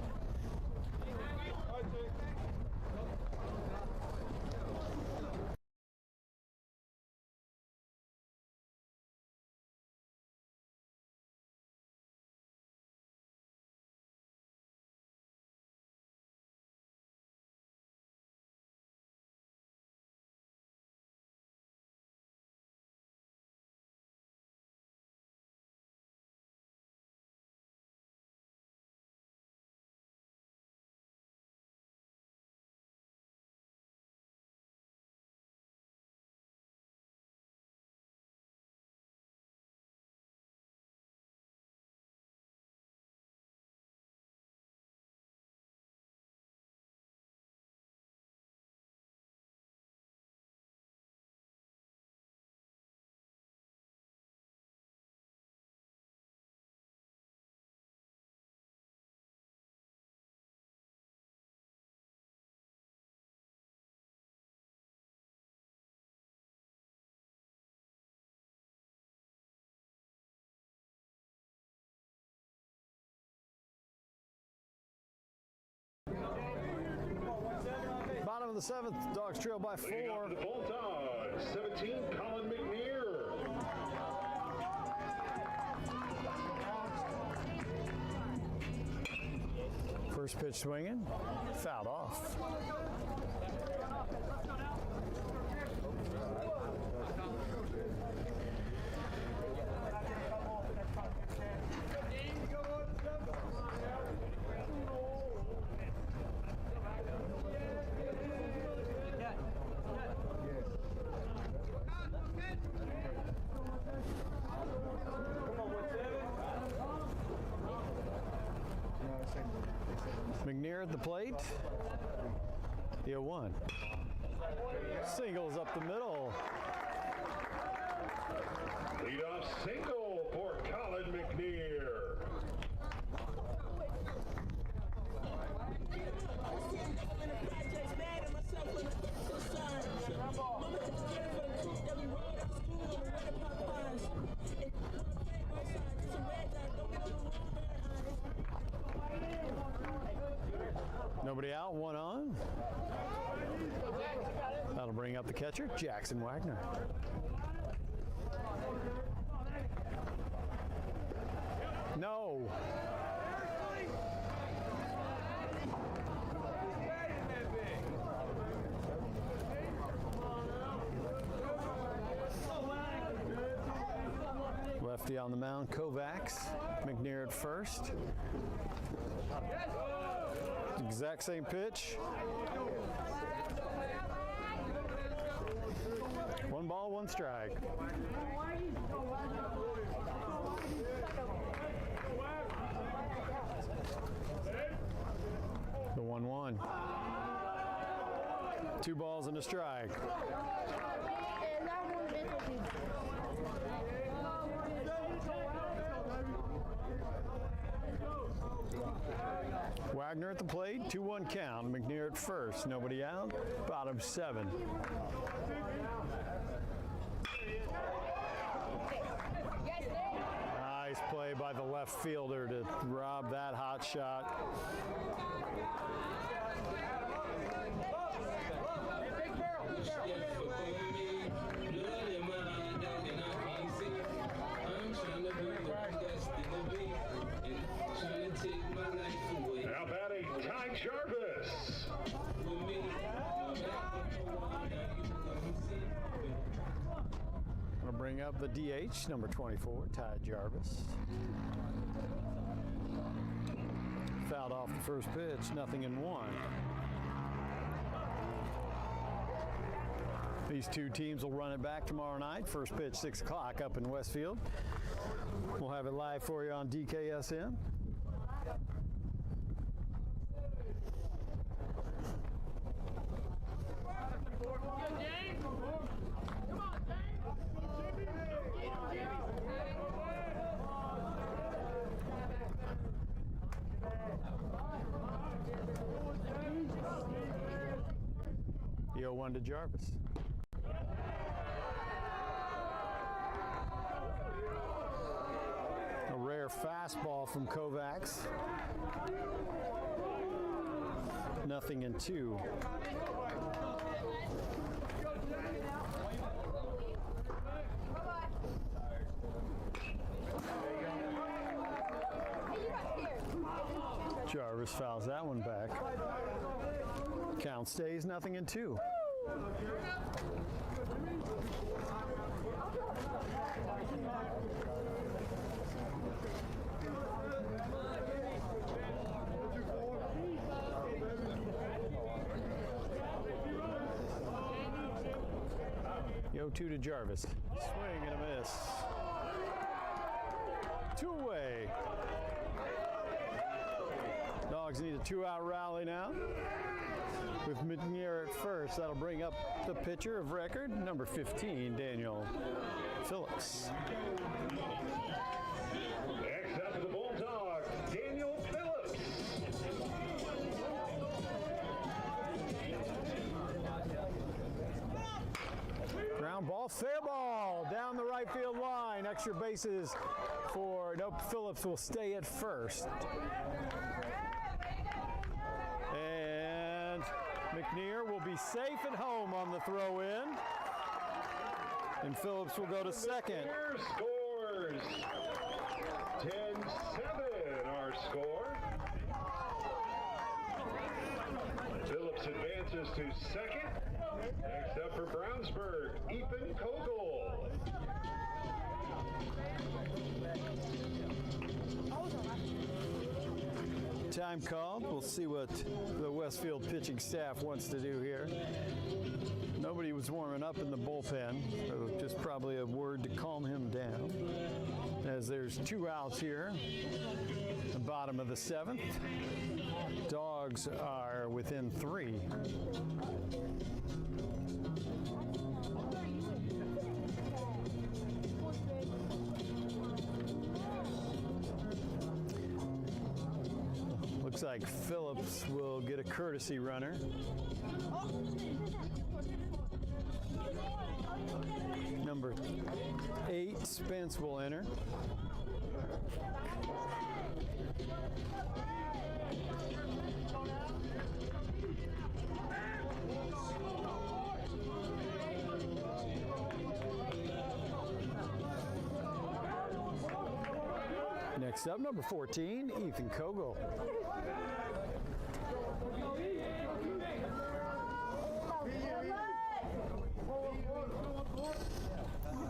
Bottom of the 7th, Dogs trail by 4. Leading off the Bulldogs, 17, Colin McNear. First pitch swinging, fouled off. McNear at the plate. The 0-1. Singles up the middle. Leadoff single for Colin McNear. Nobody out, 1 on. That'll bring up the catcher, Jackson Wagner. No. Lefty on on the mound, Kovacs. McNair at first. Exact same pitch. 1 ball, 1 strike. The 1-1. 2 balls and a strike. And that one bit was huge. Wagner at the plate, 2-1 count. McNair at first, nobody out. Bottom 7. Nice play by the left fielder to rob that hot shot. Now batting, Ty Jarvis. Gonna bring up the DH, number 24, Ty Jarvis. Fouled off the first pitch, 0-1. These two teams will run it back tomorrow night. First pitch, 6 o'clock up in Westfield. We'll have it live for you on DKSN. The 0-1 to Jarvis. A rare fastball from Kovacs. 0-2. Jarvis fouls that one back. Count stays 0-2. Yo, 2 to Jarvis. Swing and a miss. 2 away. Dogs need a 2-out rally now. With McNair at first, that'll bring up the pitcher of record, number 15, Daniel Phillips. Next up to the Bulldog, Daniel Phillips. Ground ball, fair ball, down the right field line. Extra bases for, nope, Phillips will stay at first. And McNair will be safe at home on the throw-in. And Phillips will go to second. McNair scores. 10-7 our score. Phillips advances to second. Next up for Brownsburg, Ethan Kogel. Time called. We'll see what the Westfield pitching staff wants to do here. Nobody was warming up in the bullpen, so just probably a word to calm him down. As there's 2 outs here, the bottom of the 7th. Dogs are within 3. Looks like Phillips will get a courtesy runner. Number 8, Spence will enter. Next up, number 14, Ethan Kogel.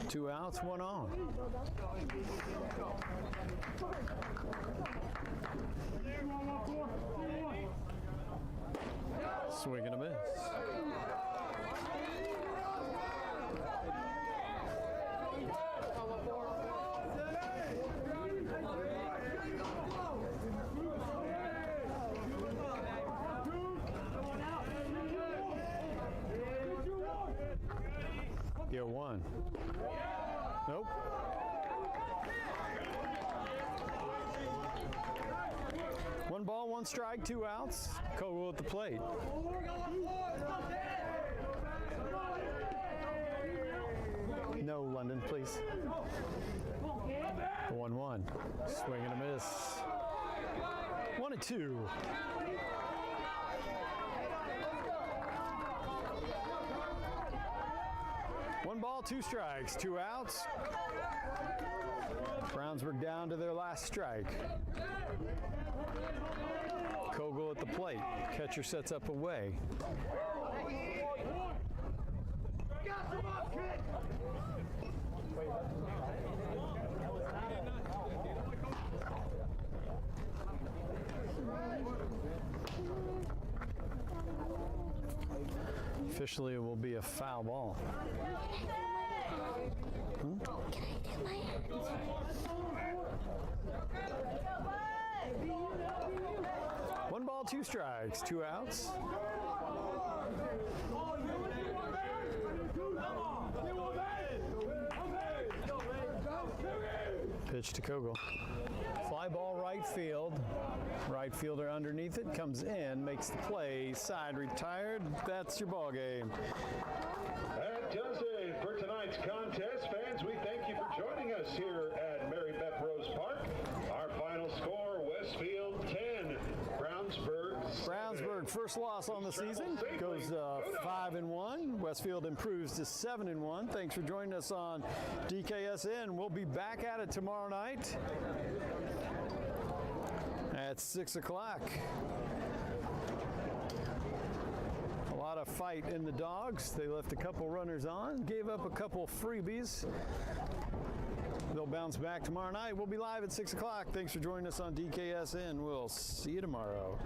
2 outs, 1 on. Swing and a miss. Go 1. Nope. One ball, 1 strike, 2 outs. Cole at the plate. No, London, please. 1-1. Swing and a miss. 1-2. One ball, 2 strikes, 2 outs. Brownsburg down to their last strike. Kogel at the plate. Catcher sets up away. Officially, it will be a foul ball. One ball, 2 strikes, 2 outs. Pitch to Kogel. Fly ball right field. Right fielder underneath it, comes in, makes the play, side retired. That's your ball game. That does it for tonight's contest. Fans, we thank you for joining us here at Mary Beth Rose Park. Our final score, Westfield 10, Brownsburg 7. Brownsburg, first loss on the season, goes 5-1. Westfield improves to 7-1. Thanks for joining us on DKSN. We'll be back at it tomorrow night at 6 o'clock. A lot of fight in the Dogs. They left a couple runners on, gave up a couple freebies. They'll bounce back tomorrow night. We'll be live at 6 o'clock. Thanks for joining us on DKSN. We'll see you tomorrow.